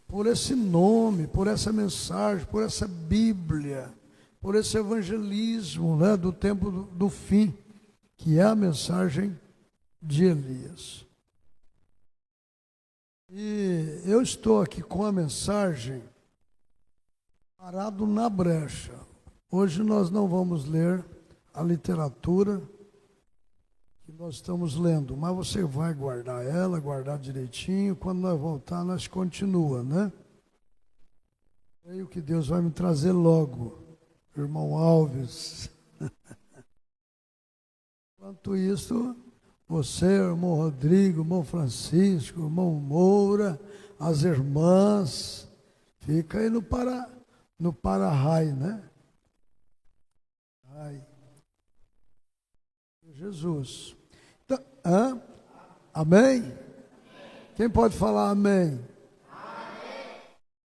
Por esse nome, por essa mensagem, por essa Bíblia, por esse evangelismo, né, do tempo do fim, que é a mensagem de Elias. E eu estou aqui com a mensagem parado na brecha. Hoje nós não vamos ler a literatura que nós estamos lendo, mas você vai guardar ela, guardar direitinho. Quando nós voltar, nós continua, né? Creio que Deus vai me trazer logo, irmão Alves. Enquanto isso, você, irmão Rodrigo, irmão Francisco, irmão Moura, as irmãs, fica aí no para-raio, né? Ai. Jesus. Então, amém? Quem pode falar amém?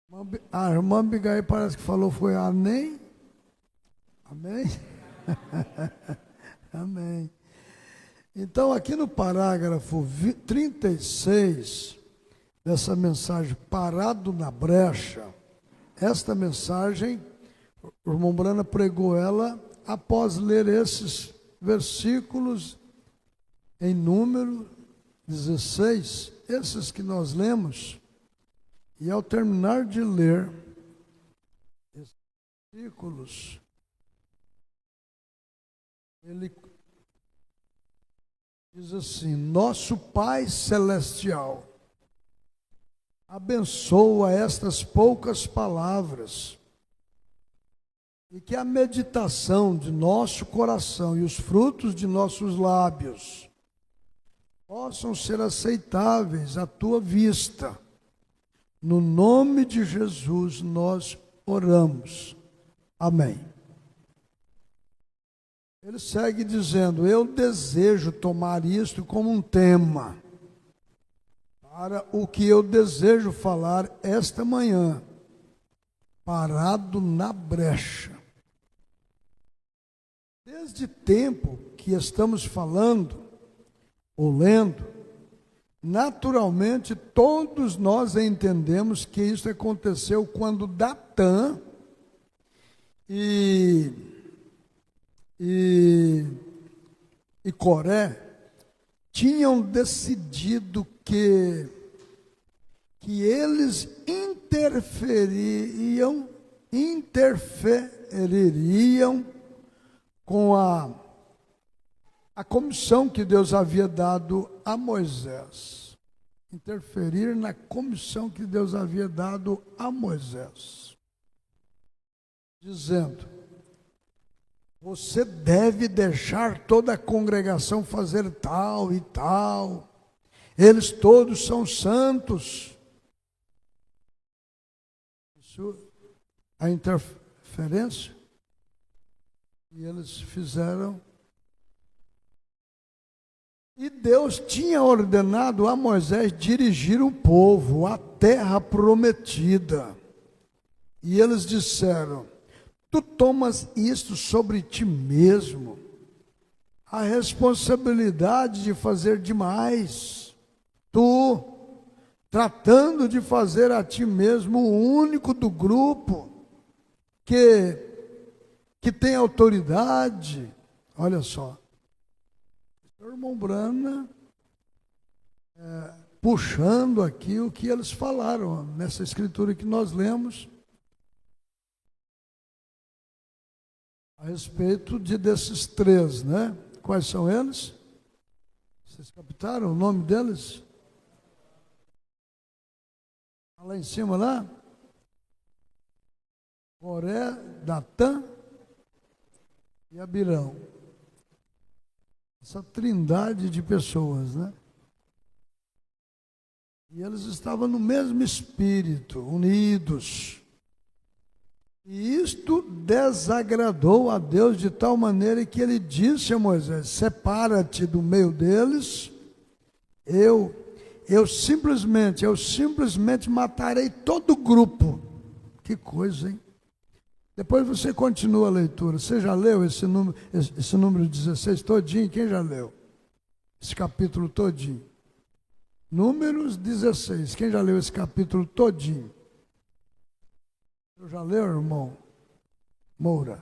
Amém. A irmã Abigail parece que falou foi amém? Amém? Amém. Então, aqui no parágrafo 36 dessa mensagem, parado na brecha, esta mensagem, o irmão Brana pregou ela após ler esses versículos em número 16, esses que nós lemos, e ao terminar de ler esses versículos, ele diz assim: nosso Pai Celestial abençoa estas poucas palavras, e que a meditação de nosso coração e os frutos de nossos lábios possam ser aceitáveis à tua vista. No nome de Jesus nós oramos. Amém. Ele segue dizendo: eu desejo tomar isto como um tema para o que eu desejo falar esta manhã, parado na brecha. Desde tempo que estamos falando, ou lendo, naturalmente todos nós entendemos que isso aconteceu quando Datã e Coré tinham decidido que eles interfeririam com a comissão que Deus havia dado a Moisés. Interferir na comissão que Deus havia dado a Moisés. Dizendo: você deve deixar toda a congregação fazer tal e tal. Eles todos são santos. Isso, a interferência. E eles fizeram. E Deus tinha ordenado a Moisés dirigir o povo à terra prometida. E eles disseram: tu tomas isto sobre ti mesmo, a responsabilidade de fazer demais. Tu, tratando de fazer a ti mesmo o único do grupo que tem autoridade. Olha só, o irmão Brana puxando aqui o que eles falaram nessa escritura que nós lemos a respeito desses três, né? Quais são eles? Vocês captaram o nome deles? Lá em cima, lá? Coré, Datã e Abirão. Essa trindade de pessoas, né? E eles estavam no mesmo espírito, unidos. E isto desagradou a Deus de tal maneira que ele disse a Moisés: separa-te do meio deles, eu simplesmente matarei todo o grupo. Que coisa, hein? Depois você continua a leitura. Você já leu esse número 16 todinho? Quem já leu? Esse capítulo todinho. Números 16. Quem já leu esse capítulo todinho? Eu já leu, irmão Moura?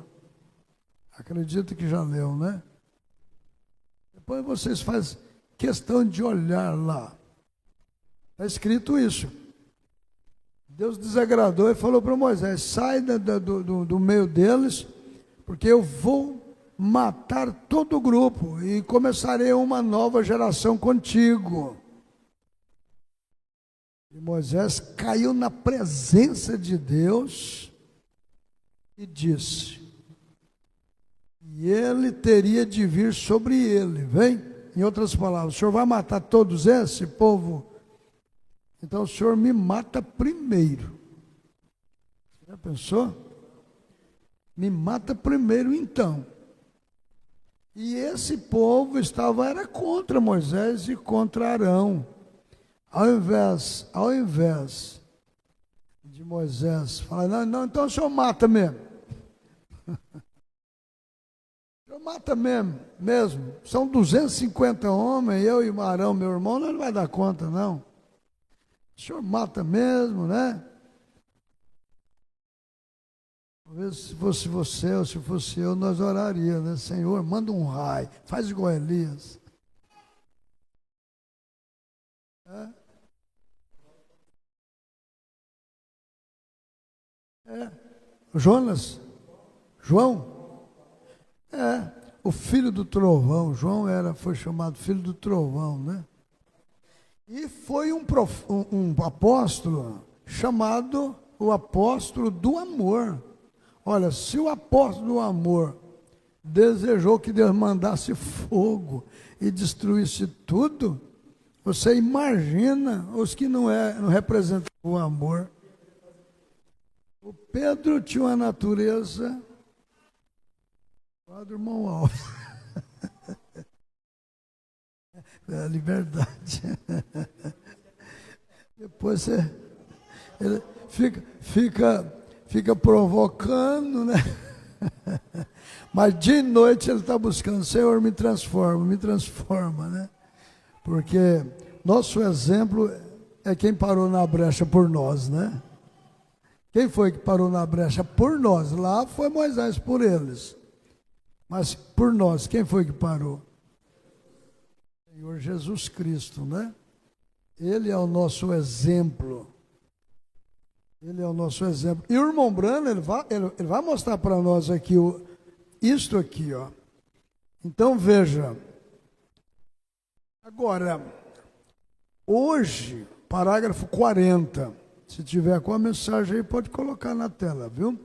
Acredito que já leu, né? Depois vocês fazem questão de olhar lá. Está escrito isso. Deus desagradou e falou para Moisés: sai do meio deles, porque eu vou matar todo o grupo e começarei uma nova geração contigo. E Moisés caiu na presença de Deus e disse: e ele teria de vir sobre ele. Vem? Em outras palavras, o Senhor vai matar todos esse povo? Então o Senhor me mata primeiro. Já pensou? Me mata primeiro então. E esse povo era contra Moisés e contra Arão. Ao invés de Moisés falar: não, então o Senhor mata mesmo. O Senhor mata mesmo. São 250 homens, eu e Arão, meu irmão, não vai dar conta, não. O Senhor mata mesmo, né? Talvez se fosse você ou se fosse eu, nós oraríamos, né? Senhor, manda um raio, faz igual Elias. Jonas? João? O filho do trovão. João foi chamado filho do trovão, né? E foi um apóstolo chamado o apóstolo do amor. Olha, se o apóstolo do amor desejou que Deus mandasse fogo e destruísse tudo, Você imagina os que não representam o amor. O Pedro tinha uma natureza. Padre irmão Alves. É a liberdade. Depois você ele fica provocando, né? Mas de noite ele está buscando, Senhor, me transforma, né? Porque nosso exemplo é quem parou na brecha por nós, né? Quem foi que parou na brecha por nós? Lá foi Moisés por eles. Mas por nós, quem foi que parou? Senhor Jesus Cristo, né? Ele é o nosso exemplo. Ele é o nosso exemplo. E o irmão Brano, ele vai mostrar para nós aqui isto aqui, ó. Então veja. Agora, hoje, parágrafo 40. Se tiver com a mensagem aí, pode colocar na tela, viu?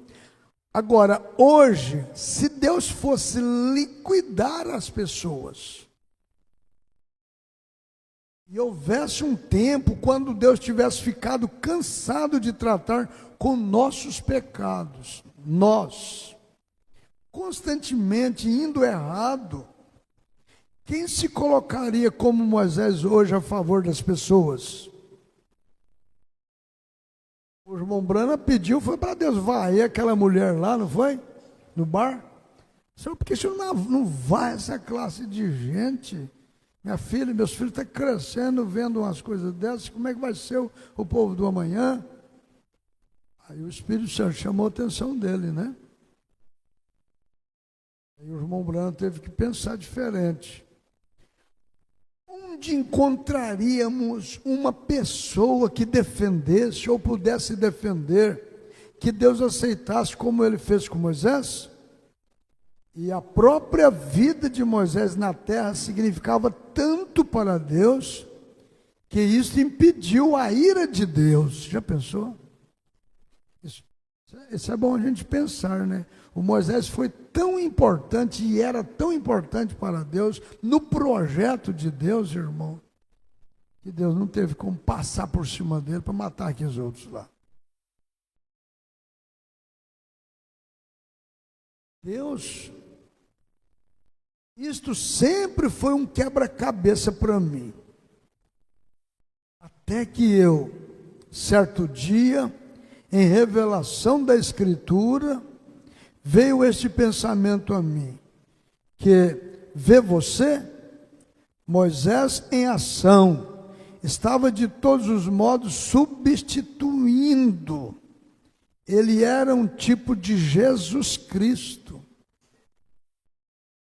Agora, hoje, se Deus fosse liquidar as pessoas, e houvesse um tempo quando Deus tivesse ficado cansado de tratar com nossos pecados, nós, constantemente indo errado, quem se colocaria como Moisés hoje a favor das pessoas? O irmão Brana pediu, foi para Deus, vai aquela mulher lá, não foi? No bar? Senhor, por que o senhor não vai essa classe de gente? Minha filha, meus filhos estão crescendo, vendo umas coisas dessas, como é que vai ser o povo do amanhã? Aí o Espírito Santo chamou a atenção dele, né? Aí o irmão Brana teve que pensar diferente. Onde encontraríamos uma pessoa que defendesse ou pudesse defender, que Deus aceitasse como ele fez com Moisés? E a própria vida de Moisés na terra significava tanto para Deus, que isso impediu a ira de Deus. Já pensou? Isso é bom a gente pensar, né? O Moisés foi tão importante e era tão importante para Deus, no projeto de Deus, irmão, que Deus não teve como passar por cima dele para matar aqueles outros lá. Deus, isto sempre foi um quebra-cabeça para mim. Até que eu, certo dia, em revelação da Escritura, veio este pensamento a mim, que vê você, Moisés em ação, estava de todos os modos substituindo. Ele era um tipo de Jesus Cristo.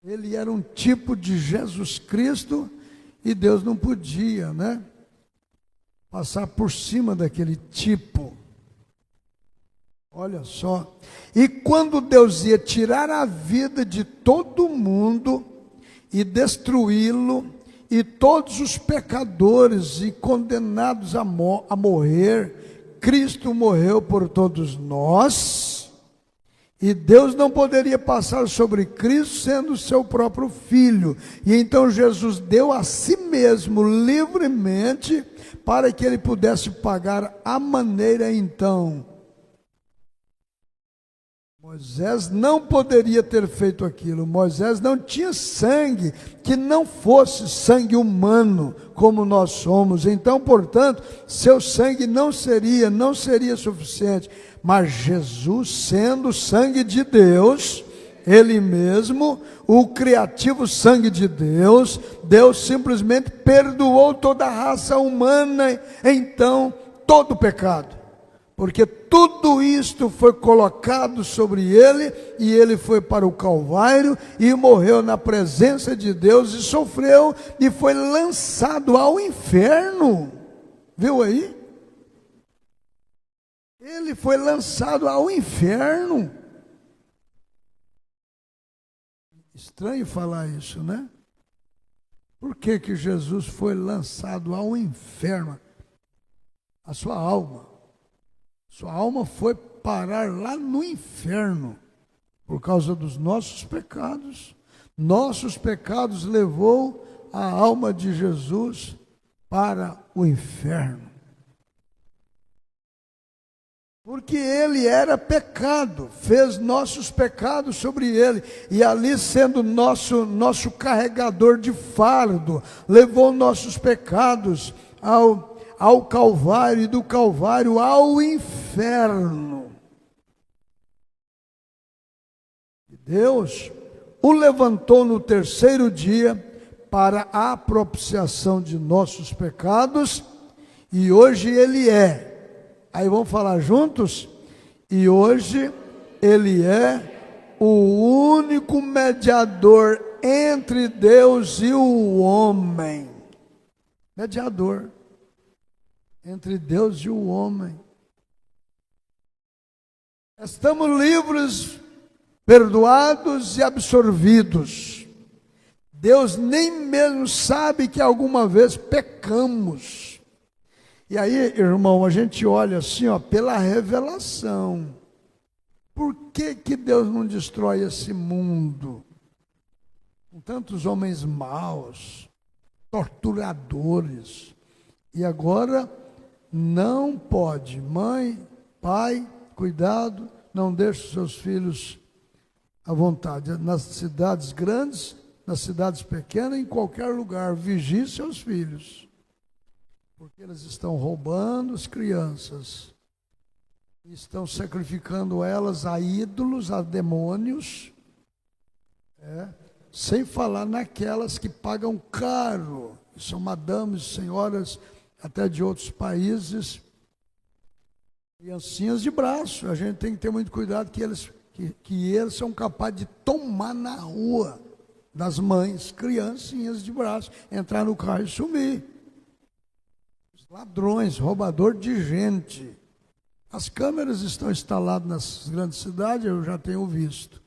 Ele era um tipo de Jesus Cristo e Deus não podia, né, passar por cima daquele tipo. Olha só. E quando Deus ia tirar a vida de todo mundo e destruí-lo, e todos os pecadores e condenados a morrer, Cristo morreu por todos nós, e Deus não poderia passar sobre Cristo sendo o seu próprio Filho. E então Jesus deu a si mesmo livremente para que ele pudesse pagar a maneira então. Moisés não poderia ter feito aquilo. Moisés não tinha sangue que não fosse sangue humano, como nós somos. Então, portanto, seu sangue não seria suficiente. Mas Jesus, sendo sangue de Deus, Ele mesmo, o criativo sangue de Deus, Deus simplesmente perdoou toda a raça humana, então, todo o pecado. Porque tudo isto foi colocado sobre ele, e ele foi para o Calvário, e morreu na presença de Deus, e sofreu, e foi lançado ao inferno. Viu aí? Ele foi lançado ao inferno. Estranho falar isso, né? Por que que Jesus foi lançado ao inferno? A sua alma. Sua alma foi parar lá no inferno por causa dos nossos pecados. Nossos pecados levou a alma de Jesus para o inferno. Porque ele era pecado, fez nossos pecados sobre ele, e ali sendo nosso carregador de fardo, levou nossos pecados ao Calvário, e do Calvário ao inferno. E Deus o levantou no terceiro dia para a propiciação de nossos pecados, e hoje ele é. Aí vamos falar juntos? E hoje ele é o único mediador entre Deus e o homem. Mediador entre Deus e o homem. Estamos livres, perdoados e absorvidos. Deus nem mesmo sabe que alguma vez pecamos. E aí, irmão, a gente olha assim, ó, pela revelação. Por que Deus não destrói esse mundo? Com tantos homens maus, torturadores. E agora não pode. Mãe, pai, cuidado, não deixe seus filhos à vontade. Nas cidades grandes, nas cidades pequenas, em qualquer lugar, vigie seus filhos. Porque eles estão roubando as crianças, estão sacrificando elas a ídolos, a demônios, sem falar naquelas que pagam caro, são madames, senhoras, até de outros países, criancinhas de braço. A gente tem que ter muito cuidado que eles são capazes de tomar na rua das mães, criancinhas de braço, entrar no carro e sumir. Ladrões, roubador de gente. As câmeras estão instaladas nas grandes cidades, eu já tenho visto.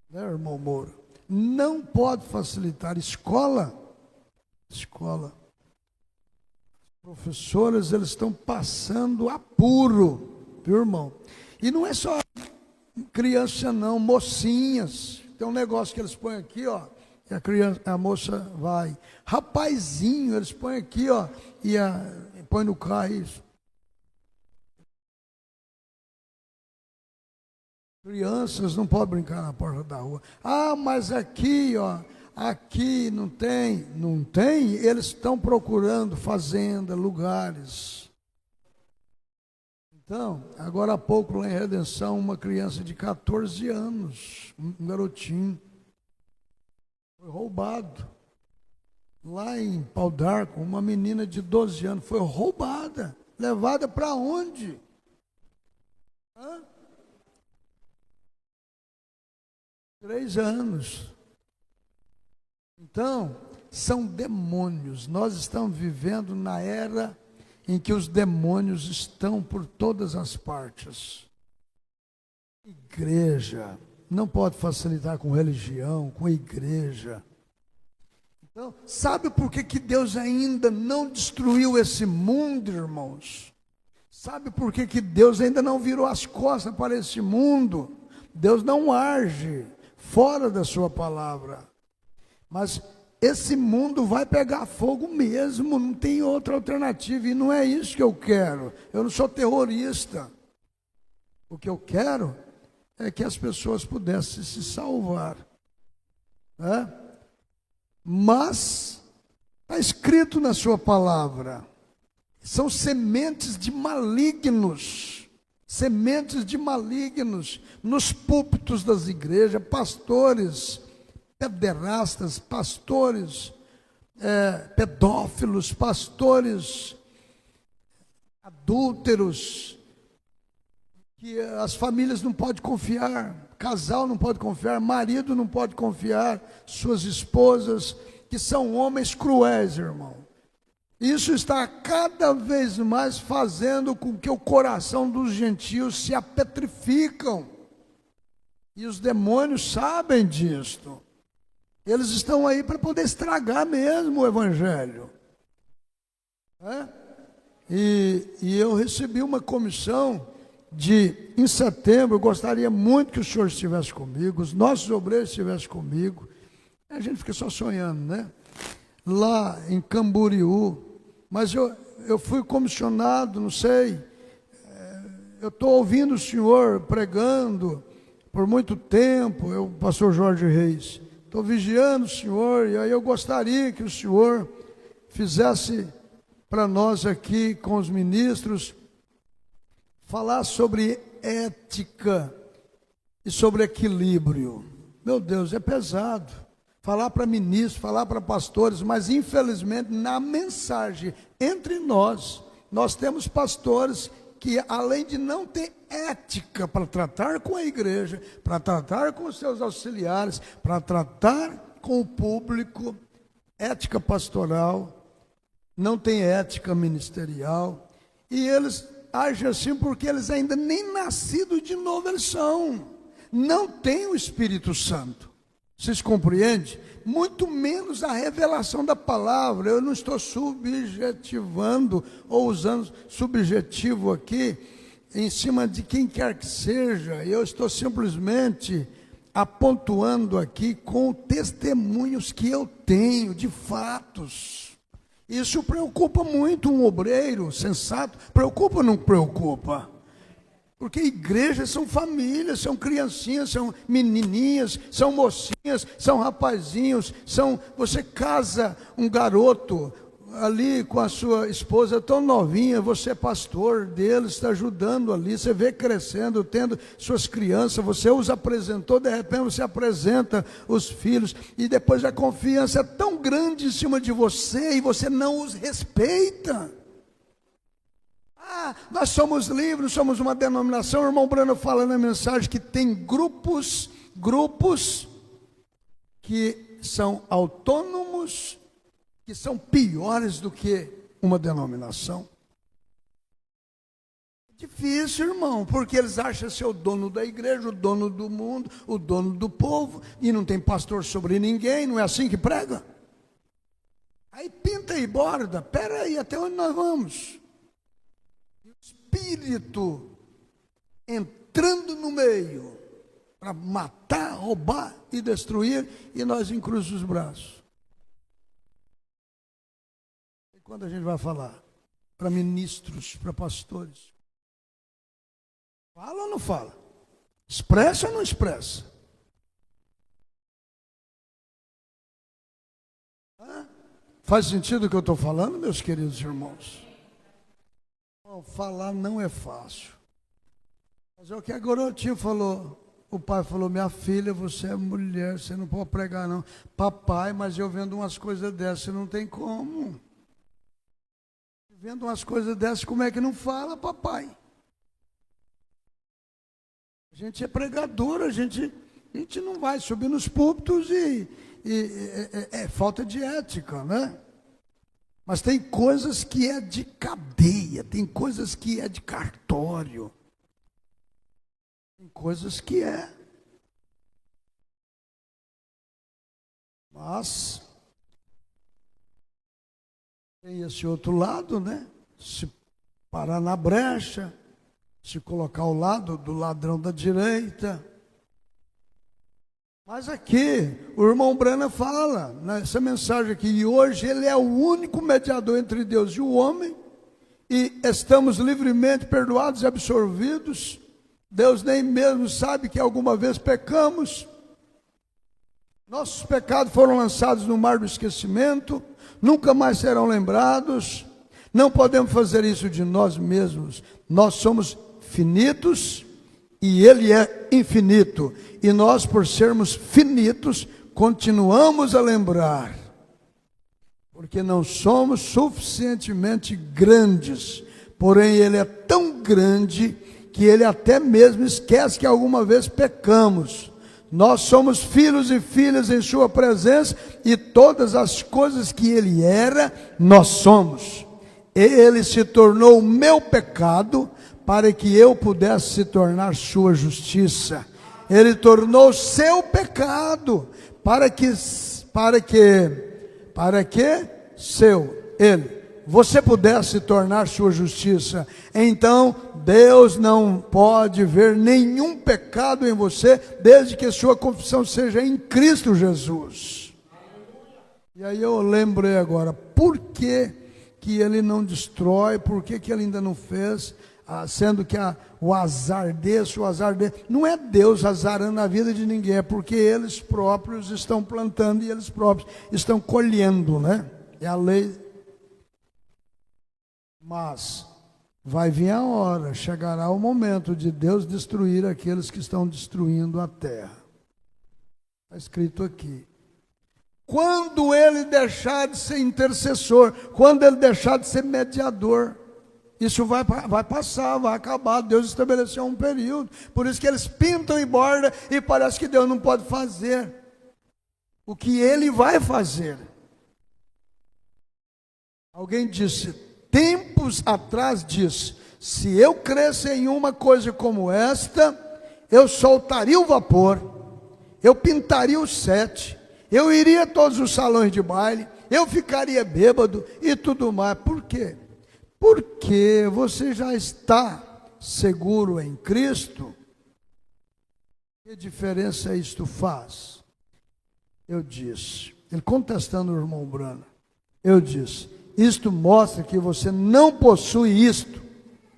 Né, irmão Moura? Não pode facilitar. Escola. Professores, eles estão passando apuro, viu, irmão? E não é só criança não, mocinhas. Tem um negócio que eles põem aqui, ó. E a moça vai. Rapazinho, eles põem aqui, ó, e põe no carro isso. Crianças não podem brincar na porta da rua. Ah, mas aqui, ó, aqui não tem. Não tem? Eles estão procurando fazenda, lugares. Então, agora há pouco lá em Redenção, uma criança de 14 anos, um garotinho, foi roubado. Lá em Pau d'Arco, uma menina de 12 anos foi roubada. Levada para onde? 3 anos. Então, são demônios. Nós estamos vivendo na era em que os demônios estão por todas as partes. Igreja não pode facilitar com religião, com igreja. Então, sabe por que Deus ainda não destruiu esse mundo, irmãos? Sabe por que Deus ainda não virou as costas para esse mundo? Deus não age fora da sua palavra. Mas esse mundo vai pegar fogo mesmo, não tem outra alternativa. E não é isso que eu quero. Eu não sou terrorista. O que eu quero é que as pessoas pudessem se salvar. Né? Mas está escrito na sua palavra, são sementes de malignos nos púlpitos das igrejas, pastores pederastas, pastores pedófilos, pastores adúlteros, que as famílias não podem confiar, casal não pode confiar, marido não pode confiar, suas esposas, que são homens cruéis, irmão. Isso está cada vez mais fazendo com que o coração dos gentios se apetrificam. E os demônios sabem disto. Eles estão aí para poder estragar mesmo o evangelho. E eu recebi uma comissão em setembro, eu gostaria muito que o senhor estivesse comigo, os nossos obreiros estivessem comigo. A gente fica só sonhando, né? Lá em Camboriú, mas eu fui comissionado, não sei, eu estou ouvindo o senhor pregando por muito tempo, o pastor Jorge Reis, estou vigiando o senhor, e aí eu gostaria que o senhor fizesse para nós aqui com os ministros, falar sobre ética e sobre equilíbrio. Meu Deus, é pesado falar para ministros, falar para pastores, mas infelizmente na mensagem entre nós temos pastores que, além de não ter ética para tratar com a igreja, para tratar com os seus auxiliares, para tratar com o público, ética pastoral, não tem ética ministerial, e eles agem assim porque eles ainda nem nascidos de novo eles são, não têm o Espírito Santo. Vocês compreendem? Muito menos a revelação da palavra. Eu não estou subjetivando ou usando subjetivo aqui em cima de quem quer que seja. Eu estou simplesmente apontando aqui com testemunhos que eu tenho de fatos. Isso preocupa muito um obreiro sensato. Preocupa ou não preocupa? Porque igrejas são famílias, são criancinhas, são menininhas, são mocinhas, são rapazinhos, você casa um garoto ali com a sua esposa tão novinha, você é pastor deles, está ajudando ali, você vê crescendo, tendo suas crianças, você os apresentou, de repente você apresenta os filhos, e depois a confiança é tão grande em cima de você, e você não os respeita. Nós somos livres, somos uma denominação. O irmão Brano fala na mensagem que tem grupos que são autônomos, que são piores do que uma denominação. Difícil, irmão, porque eles acham ser o dono da igreja, o dono do mundo, o dono do povo, e não tem pastor sobre ninguém. Não é assim que prega? Aí pinta e borda. Espera aí, até onde nós vamos? Espírito entrando no meio para matar, roubar e destruir, e nós encruzamos os braços. E quando a gente vai falar para ministros, para pastores, fala ou não fala? Expressa ou não expressa? Faz sentido o que eu estou falando, meus queridos irmãos? Falar não é fácil. Mas é o que a garotinha falou. O pai falou: minha filha, você é mulher, você não pode pregar não. Papai, mas eu vendo umas coisas dessas, não tem como. Vendo umas coisas dessas, como é que não fala, papai? A gente é pregador, a gente não vai subir nos púlpitos e é falta de ética, né? Mas tem coisas que é de cadeia, tem coisas que é de cartório, tem coisas que é. Mas tem esse outro lado, né? Se parar na brecha, se colocar ao lado do ladrão da direita. Mas aqui, o irmão Brana fala, nessa mensagem aqui, e hoje ele é o único mediador entre Deus e o homem, e estamos livremente perdoados e absolvidos. Deus nem mesmo sabe que alguma vez pecamos. Nossos pecados foram lançados no mar do esquecimento, nunca mais serão lembrados. Não podemos fazer isso de nós mesmos. Nós somos finitos e Ele é infinito. E nós, por sermos finitos, continuamos a lembrar, porque não somos suficientemente grandes. Porém, Ele é tão grande que Ele até mesmo esquece que alguma vez pecamos. Nós somos filhos e filhas em sua presença, e todas as coisas que Ele era, nós somos. Ele se tornou o meu pecado, para que eu pudesse se tornar sua justiça. Ele tornou seu pecado, para que você pudesse se tornar sua justiça. Então, Deus não pode ver nenhum pecado em você, desde que sua confissão seja em Cristo Jesus. E aí eu lembrei agora, por que que ele não destrói, por que ele ainda não fez, sendo que o azar desse, o azar desse, não é Deus azarando a vida de ninguém, é porque eles próprios estão plantando e eles próprios estão colhendo, né? É a lei. Mas vai vir a hora, chegará o momento de Deus destruir aqueles que estão destruindo a terra. Está escrito aqui. Quando ele deixar de ser intercessor, quando ele deixar de ser mediador, isso vai passar, vai acabar. Deus estabeleceu um período. Por isso que eles pintam e bordam e parece que Deus não pode fazer o que ele vai fazer. Alguém disse, tempos atrás disse, se eu crescer em uma coisa como esta, eu soltaria o vapor, eu pintaria os 7, eu iria a todos os salões de baile, eu ficaria bêbado e tudo mais. Por quê? Porque você já está seguro em Cristo. Que diferença isto faz? Eu disse, ele contestando o irmão Brana, eu disse, isto mostra que você não possui isto.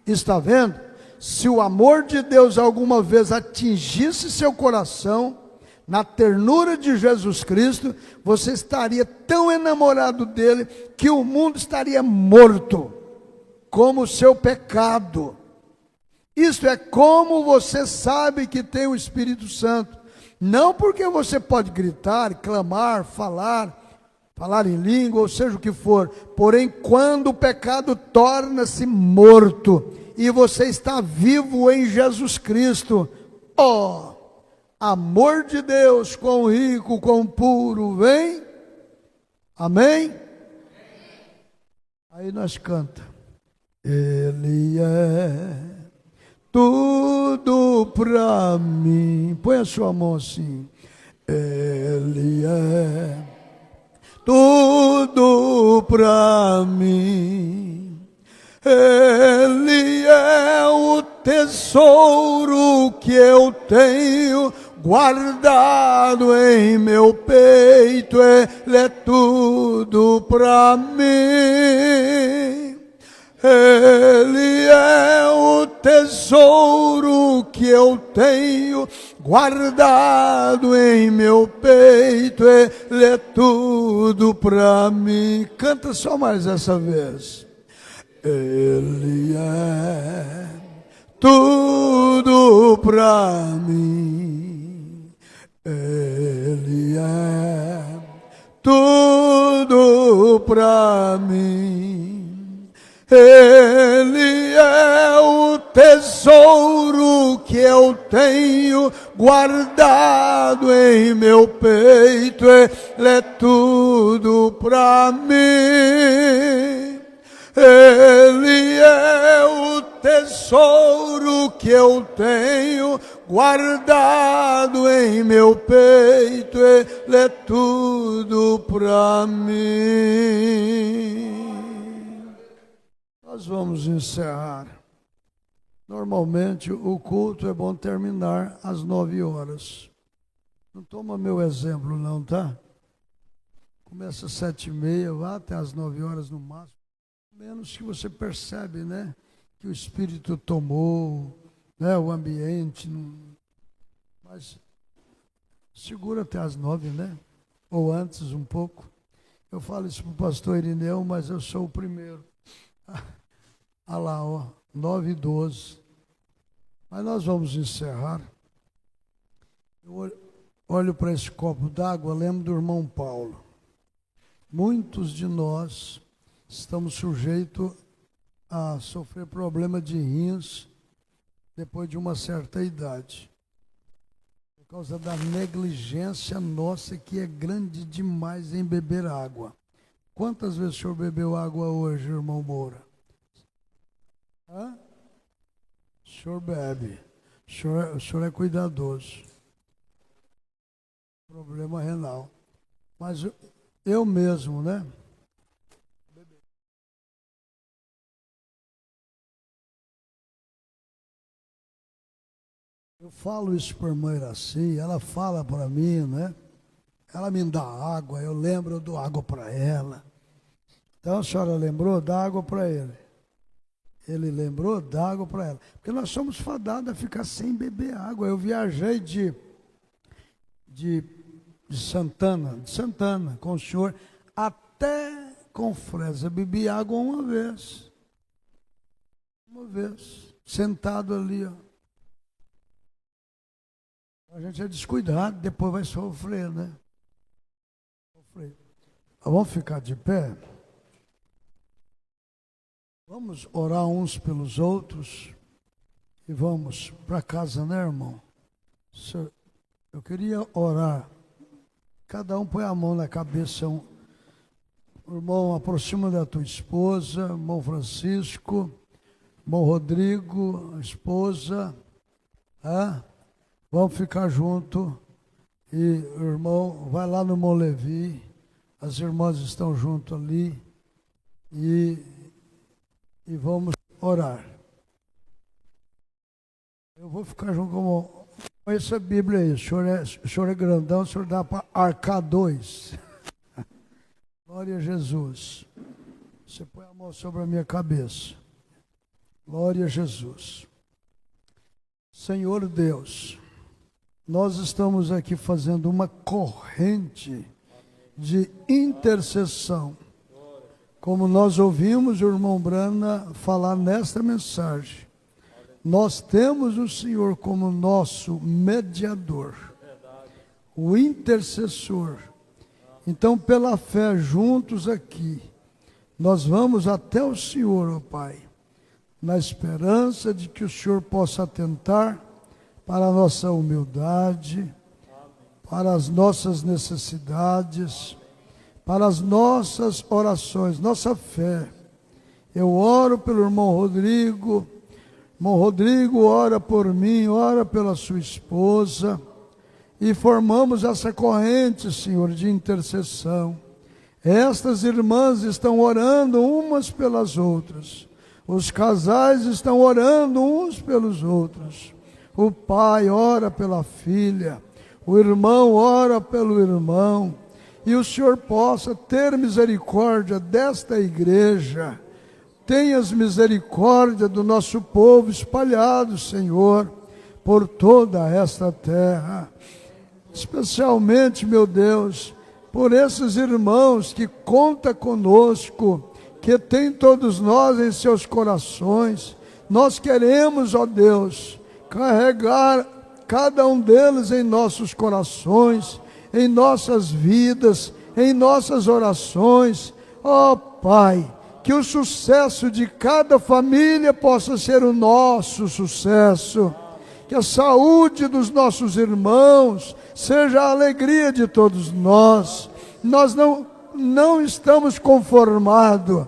Está vendo? Se o amor de Deus alguma vez atingisse seu coração, na ternura de Jesus Cristo, você estaria tão enamorado dele, que o mundo estaria morto, como o seu pecado. Isto é como você sabe que tem o Espírito Santo. Não porque você pode gritar, clamar, falar em língua, ou seja o que for. Porém, quando o pecado torna-se morto, e você está vivo em Jesus Cristo, amor de Deus, quão rico, quão puro, vem. Amém? Aí nós canta. Ele é tudo pra mim. Põe a sua mão assim. Ele é tudo pra mim. Ele é o tesouro que eu tenho guardado em meu peito. Ele é tudo pra mim. Ele é o tesouro que eu tenho guardado em meu peito. Ele é tudo pra mim. Canta só mais essa vez. Ele é tudo pra mim. Ele é tudo pra mim. Ele é o tesouro que eu tenho guardado em meu peito. Ele é tudo pra mim. Ele é o tesouro que eu tenho guardado em meu peito. Ele é tudo pra mim. Nós vamos encerrar. Normalmente o culto é bom terminar às 9 horas. Não toma meu exemplo não, tá? Começa às 7h30, vá até às 9 horas no máximo. Menos que você percebe, né? Que o Espírito tomou, né? O ambiente. Mas segura até às 9, né? Ou antes um pouco. Eu falo isso para o pastor Irineu, mas eu sou o primeiro. Olha lá, 9h12. Mas nós vamos encerrar. Eu olho para esse copo d'água, lembro do irmão Paulo. Muitos de nós estamos sujeitos a sofrer problema de rins depois de uma certa idade. Por causa da negligência nossa, que é grande demais em beber água. Quantas vezes o senhor bebeu água hoje, irmão Moura? Hã? O senhor bebe. O senhor é cuidadoso. Problema renal. Mas eu mesmo, né? Eu falo isso para a irmã Iraci, ela fala para mim, né? Ela me dá água, eu lembro, eu dou água para ela. Então a senhora lembrou, dá água para ele. Ele lembrou, dá água para ela. Porque nós somos fadados a ficar sem beber água. Eu viajei de Santana com o senhor até Confresa. Bebi água uma vez, sentado ali, ó. A gente é descuidado, depois vai sofrer, né? Vamos ficar de pé? Vamos orar uns pelos outros e vamos para casa, né, irmão? Eu queria orar. Cada um põe a mão na cabeça. Irmão, aproxima da tua esposa, irmão Francisco, irmão Rodrigo, a esposa. Vamos ficar junto. E irmão, vai lá no irmão Levi. As irmãs estão junto ali. E vamos orar. Eu vou ficar junto com essa Bíblia aí. O senhor é grandão, o senhor dá para arcar 2. Glória a Jesus. Você põe a mão sobre a minha cabeça. Glória a Jesus. Senhor Deus, nós estamos aqui fazendo uma corrente de intercessão. Como nós ouvimos o irmão Brana falar nesta mensagem, nós temos o Senhor como nosso mediador, o intercessor. Então, pela fé, juntos aqui, nós vamos até o Senhor, ó Pai, na esperança de que o Senhor possa atentar para a nossa humildade, para as nossas necessidades, para as nossas orações, nossa fé. Eu oro pelo irmão Rodrigo. Irmão Rodrigo ora por mim, ora pela sua esposa. E formamos essa corrente, Senhor, de intercessão. Estas irmãs estão orando umas pelas outras. Os casais estão orando uns pelos outros. O pai ora pela filha. O irmão ora pelo irmão. E o Senhor possa ter misericórdia desta igreja. Tenhas misericórdia do nosso povo espalhado, Senhor, por toda esta terra. Especialmente, meu Deus, por esses irmãos que contam conosco, que tem todos nós em seus corações. Nós queremos, ó Deus, carregar cada um deles em nossos corações, em nossas vidas, em nossas orações. Ó Pai, que o sucesso de cada família possa ser o nosso sucesso. Que a saúde dos nossos irmãos seja a alegria de todos nós. Nós não estamos conformados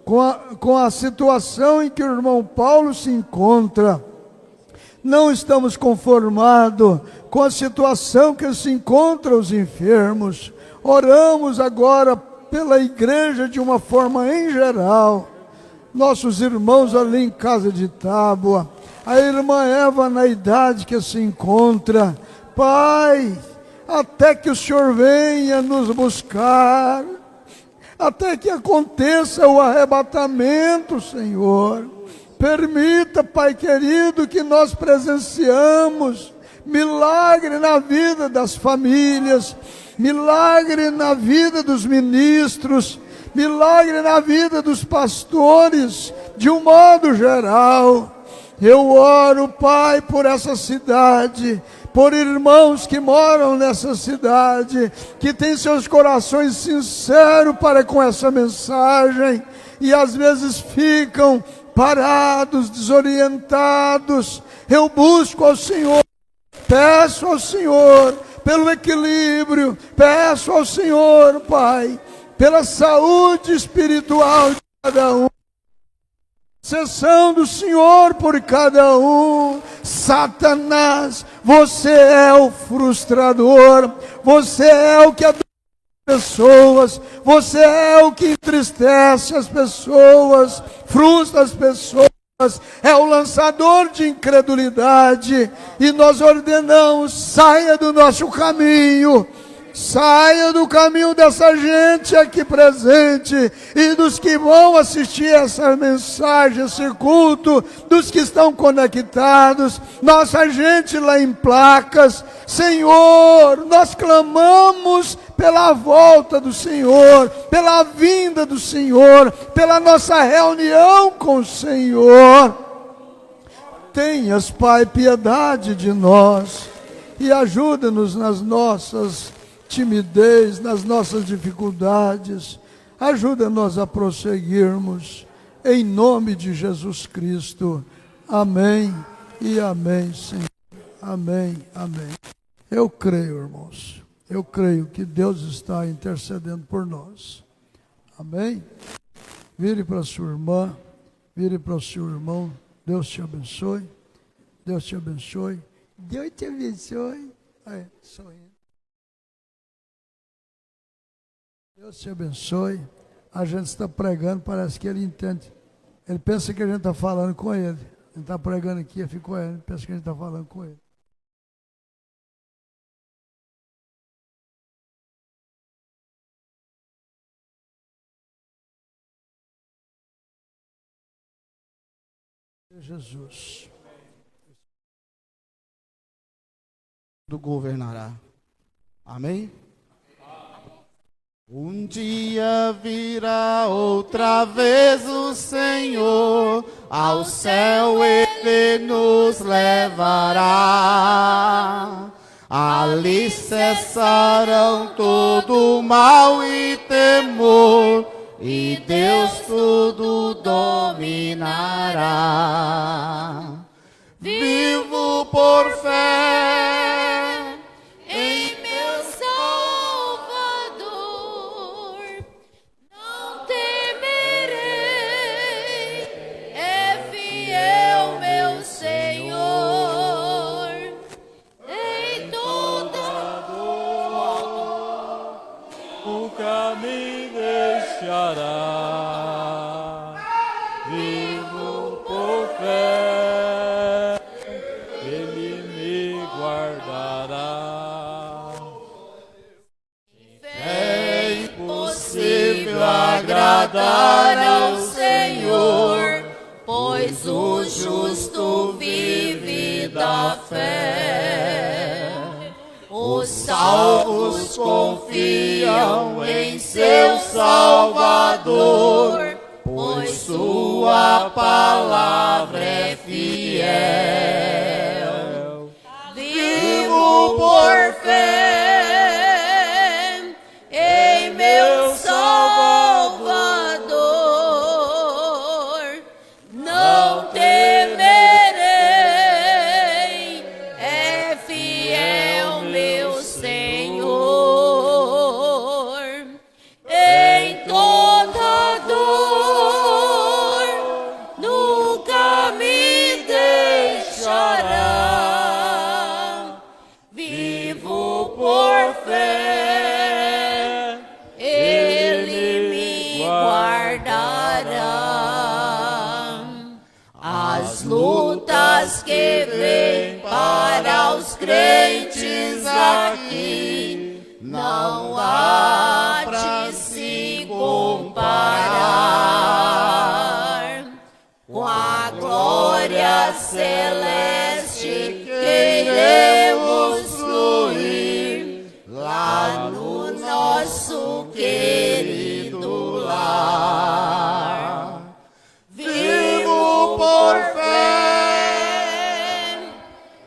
com a situação em que o irmão Paulo se encontra. Não estamos conformados com a situação que se encontram os enfermos. Oramos agora pela igreja de uma forma em geral. Nossos irmãos ali em Casa de Tábua, a irmã Eva na idade que se encontra. Pai, até que o Senhor venha nos buscar, até que aconteça o arrebatamento, Senhor. Permita, Pai querido, que nós presenciamos milagre na vida das famílias, milagre na vida dos ministros, milagre na vida dos pastores, de um modo geral. Eu oro, Pai, por essa cidade, por irmãos que moram nessa cidade, que têm seus corações sinceros para com essa mensagem, e às vezes ficam parados, desorientados. Eu busco ao Senhor, peço ao Senhor pelo equilíbrio, peço ao Senhor, Pai, pela saúde espiritual de cada um. Intercessão do Senhor por cada um. Satanás, você é o frustrador, você é o que adora as pessoas, você é o que entristece as pessoas, frustra as pessoas, é o lançador de incredulidade, e nós ordenamos, saia do nosso caminho, Saia do caminho dessa gente aqui presente e dos que vão assistir essa mensagem, esse culto, dos que estão conectados, nossa gente lá em Placas. Senhor, nós clamamos pela volta do Senhor, pela vinda do Senhor, pela nossa reunião com o Senhor. Tenhas, Pai, piedade de nós e ajuda-nos nas nossas timidez, nas nossas dificuldades. Ajuda-nos a prosseguirmos, em nome de Jesus Cristo. Amém e amém, Senhor. Amém, amém. Eu creio, irmãos, eu creio que Deus está intercedendo por nós. Amém? Vire para a sua irmã, vire para o seu irmão. Deus te abençoe. Deus te abençoe. Deus te abençoe. Aí, sorrindo. Deus te abençoe. A gente está pregando, parece que ele entende. Ele pensa que a gente está falando com ele. Ele está pregando aqui, eu fico com ele, pensa que a gente está falando com ele. Jesus. Do governará. Amém? Um dia virá outra vez o Senhor, ao céu Ele nos levará. Ali cessarão todo mal e temor, e Deus tudo dominará. Vivo por fé Em meu Salvador, não temerei, é fiel meu Senhor, em toda dor nunca me deixará. Vivo por fé, Ele me guardará. É impossível agradar ao Senhor, pois o justo vive da fé. Os salvos confiam em seu Salvador, pois sua palavra é fiel. Vivo por fé em meu Salvador, não temerei, é fiel meu Senhor, em toda dor nunca me deixará. Vivo por fé, Ele me guardará. As lutas que vêm para os crentes aqui não há de se comparar com a glória celeste que iremos fluir lá no nosso querido lar. Vivo por fé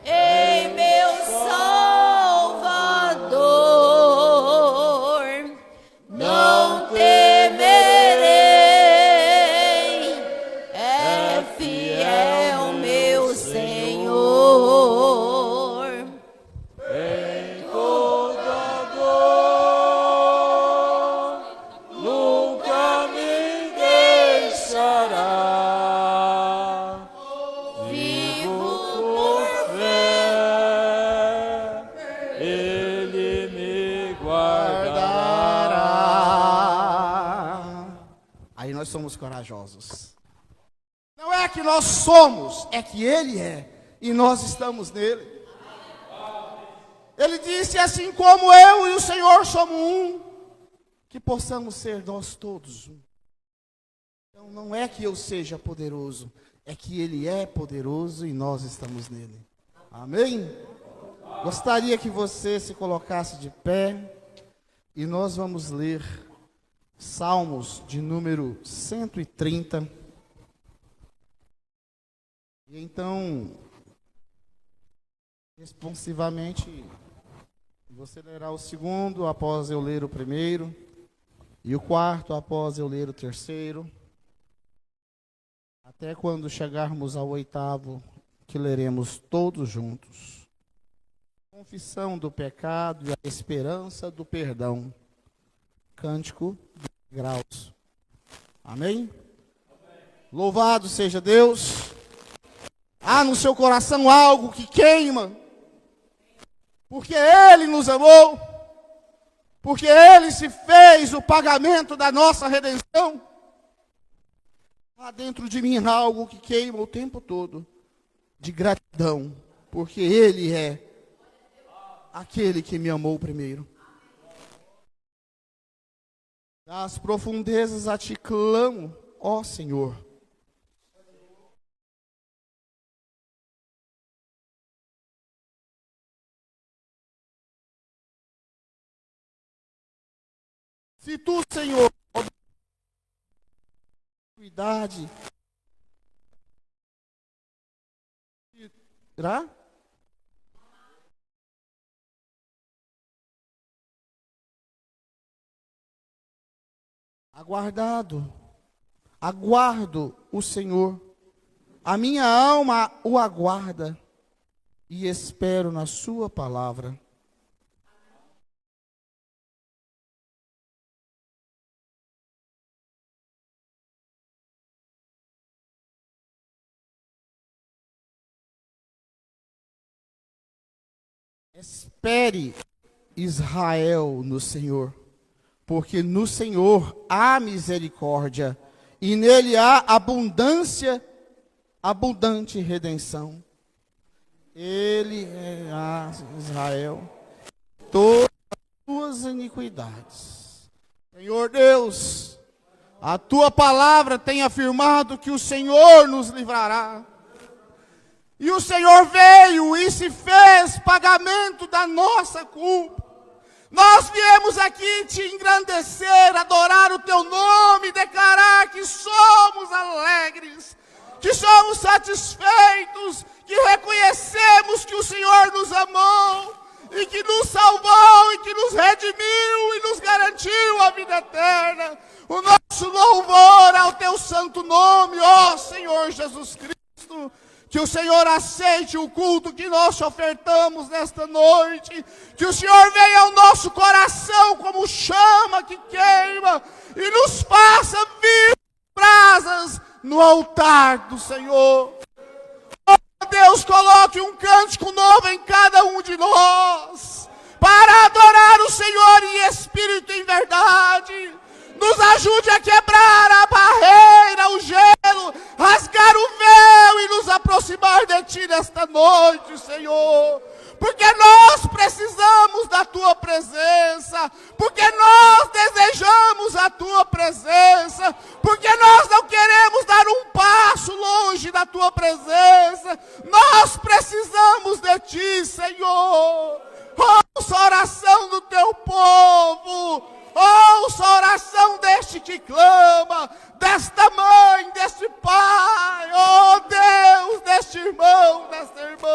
em meu Salvador, não temerei, é fiel meu Senhor. Em toda dor nunca me deixará. Vivo por Fé, Ele me guardará. Aí nós somos corajosos. Não é que nós somos, é que Ele é. E nós estamos nele. Ele disse, assim como eu e o Senhor somos um, que possamos ser nós todos um. Então não é que eu seja poderoso, é que Ele é poderoso e nós estamos nele. Amém? Gostaria que você se colocasse de pé e nós vamos ler Salmos de número 130. E então, responsivamente, você lerá o segundo após eu ler o primeiro, e o quarto após eu ler o terceiro, até quando chegarmos ao oitavo, que leremos todos juntos. Confissão do pecado e a esperança do perdão. Cântico de graus. Amém? Louvado seja Deus. Há no seu coração algo que queima, porque Ele nos amou, porque Ele se fez o pagamento da nossa redenção. Há dentro de mim algo que queima o tempo todo, de gratidão, porque Ele é aquele que me amou primeiro. Das profundezas a Ti clamo, ó Senhor. Se Tu, Senhor, cuidade, irá? Aguardo o Senhor, a minha alma o aguarda e espero na sua palavra. Espere, Israel, no Senhor, porque no Senhor há misericórdia e nele há abundante redenção. Ele é Israel, todas as suas iniquidades. Senhor Deus, a tua palavra tem afirmado que o Senhor nos livrará. E o Senhor veio e se fez pagamento da nossa culpa. Nós viemos aqui te engrandecer, adorar o teu nome, declarar que somos alegres, que somos satisfeitos, que reconhecemos que o Senhor nos amou, e que nos salvou, e que nos redimiu, e nos garantiu a vida eterna. O nosso louvor ao teu santo nome, ó Senhor Jesus Cristo. Que o Senhor aceite o culto que nós te ofertamos nesta noite. Que o Senhor venha ao nosso coração como chama que queima e nos faça vir brasas no altar do Senhor. Oh Deus, coloque um cântico novo em cada um de nós para adorar o Senhor em espírito e em verdade. Nos ajude a quebrar a barreira, o gelo, rasgar o véu e nos aproximar de Ti nesta noite, Senhor. Porque nós precisamos da Tua presença, porque nós desejamos a Tua presença, porque nós não queremos dar um passo longe da Tua presença. Nós precisamos de Ti, Senhor. Ouça a oração do Teu povo. Ouça a oração deste que clama, desta mãe, deste pai, oh Deus, deste irmão, desta irmã.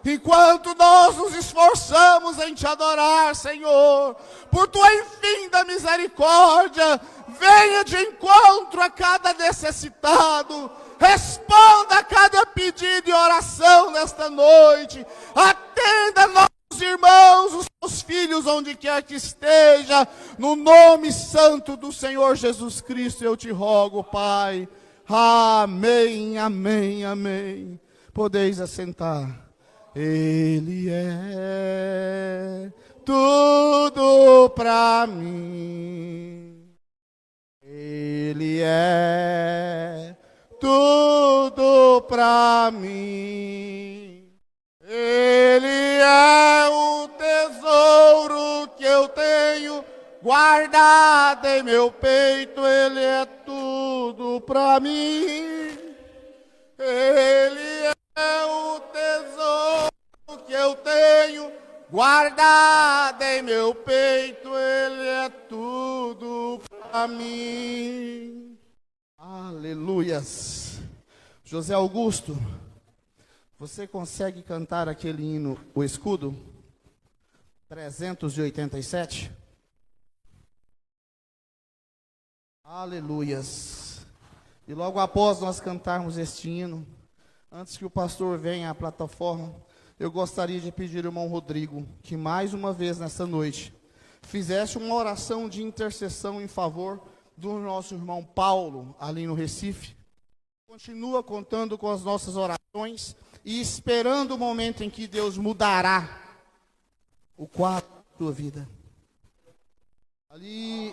Enquanto nós nos esforçamos em te adorar, Senhor, por tua infinda misericórdia, venha de encontro a cada necessitado, responda a cada pedido e oração nesta noite, atenda nossos irmãos, os seus filhos, onde quer que esteja, no nome santo do Senhor Jesus Cristo, eu te rogo, Pai. Amém, amém, amém. Podeis assentar. Ele é tudo para mim. Ele é tudo para mim. Ele é guardado em meu peito, Ele é tudo pra mim. Ele é o tesouro que eu tenho guardado em meu peito, Ele é tudo pra mim. Aleluias. José Augusto, você consegue cantar aquele hino, o escudo? 387. Aleluias. E logo após nós cantarmos este hino, antes que o pastor venha à plataforma, eu gostaria de pedir ao irmão Rodrigo que mais uma vez nessa noite fizesse uma oração de intercessão em favor do nosso irmão Paulo, ali no Recife. Continua contando com as nossas orações e esperando o momento em que Deus mudará o quadro da tua vida. Ali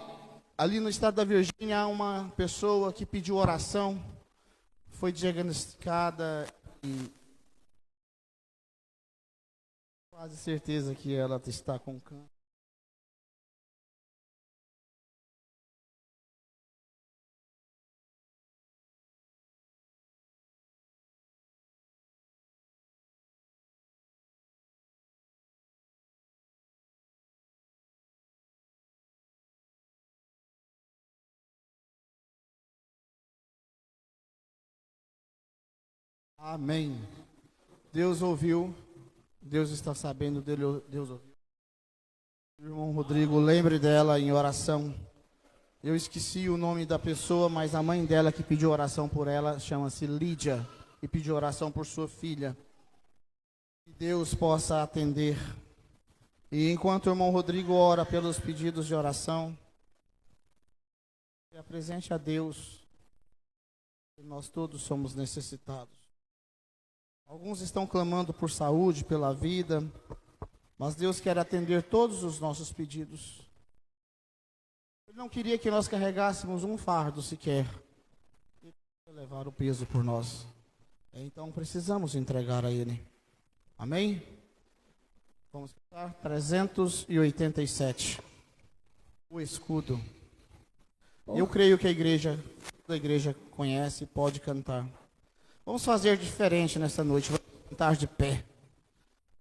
no estado da Virgínia há uma pessoa que pediu oração, foi diagnosticada e quase certeza que ela está com câncer. Amém. Deus ouviu, Deus está sabendo, Deus ouviu. Irmão Rodrigo, lembre dela em oração. Eu esqueci o nome da pessoa, mas a mãe dela que pediu oração por ela chama-se Lídia e pediu oração por sua filha. Que Deus possa atender. E enquanto o irmão Rodrigo ora pelos pedidos de oração, se apresente a Deus, que nós todos somos necessitados. Alguns estão clamando por saúde, pela vida, mas Deus quer atender todos os nossos pedidos. Ele não queria que nós carregássemos um fardo sequer. Ele quer levar o peso por nós. Então precisamos entregar a Ele. Amém? Vamos cantar 387. O escudo. Eu creio que toda a igreja conhece e pode cantar. Vamos fazer diferente nessa noite, vamos cantar de pé.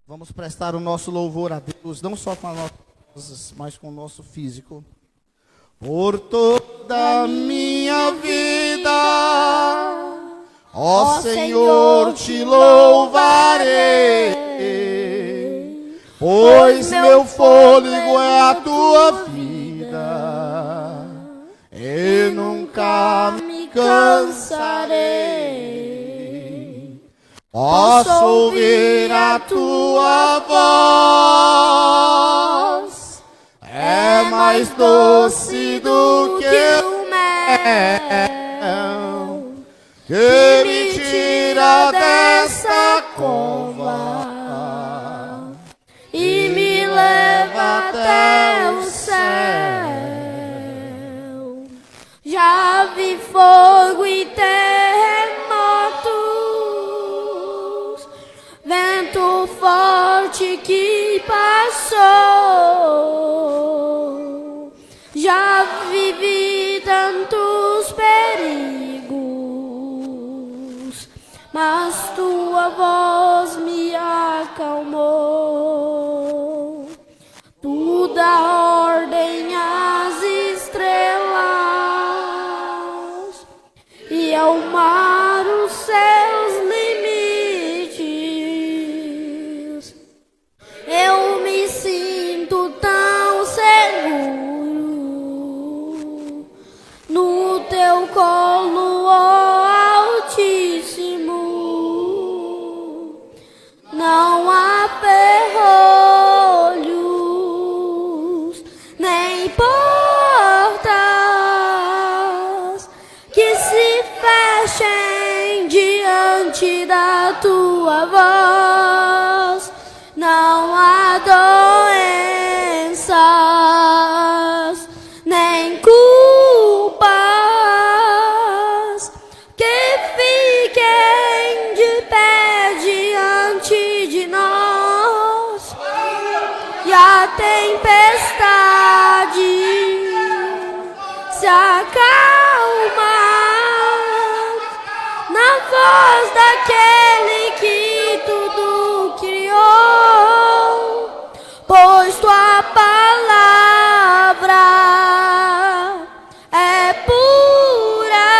Vamos prestar o nosso louvor a Deus, não só com as nossas vozes, mas com o nosso físico. Por toda a minha vida, ó Senhor, te louvarei, pois meu fôlego é a tua vida, e nunca me cansarei. Posso ouvir a tua voz, é mais doce do que o mel, que me tira desta cova e me leva até o céu. Já vi fogo e terremotos, vento forte que passou. Já vivi tantos perigos, mas tua voz me acalmou. Tu dá ordem às estrelas e ao mar os seus limites. Eu me sinto tão seguro no teu colo, ó Altíssimo. Não há ferrolhos nem portas que se fechem diante da tua voz. Não há doenças nem culpas que fiquem de pé diante de nós. E a tempestade voz daquele que tudo criou, pois tua palavra é pura,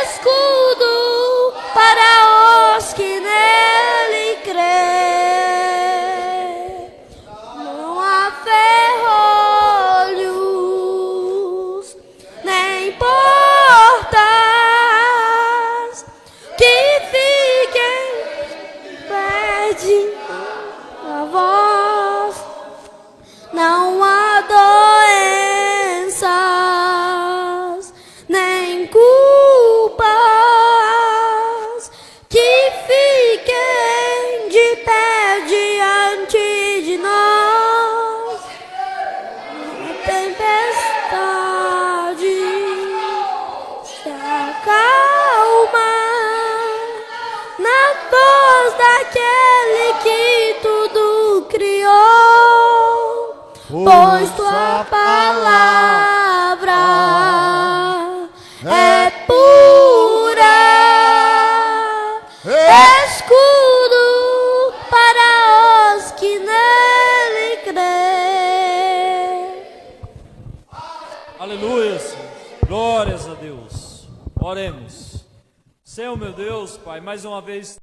escudo para os que nele crê. Não há ferrolhos, nem portas que fiquem pede a voz. Não há doenças, nem culpas que fiquem de pé diante de nós. A tempestade se acalma na voz daquele que tudo criou, pois tua palavra é pura, escudo para os que nele crê. Aleluia, Senhor. Glórias a Deus. Oremos. Senhor, meu Deus, Pai, mais uma vez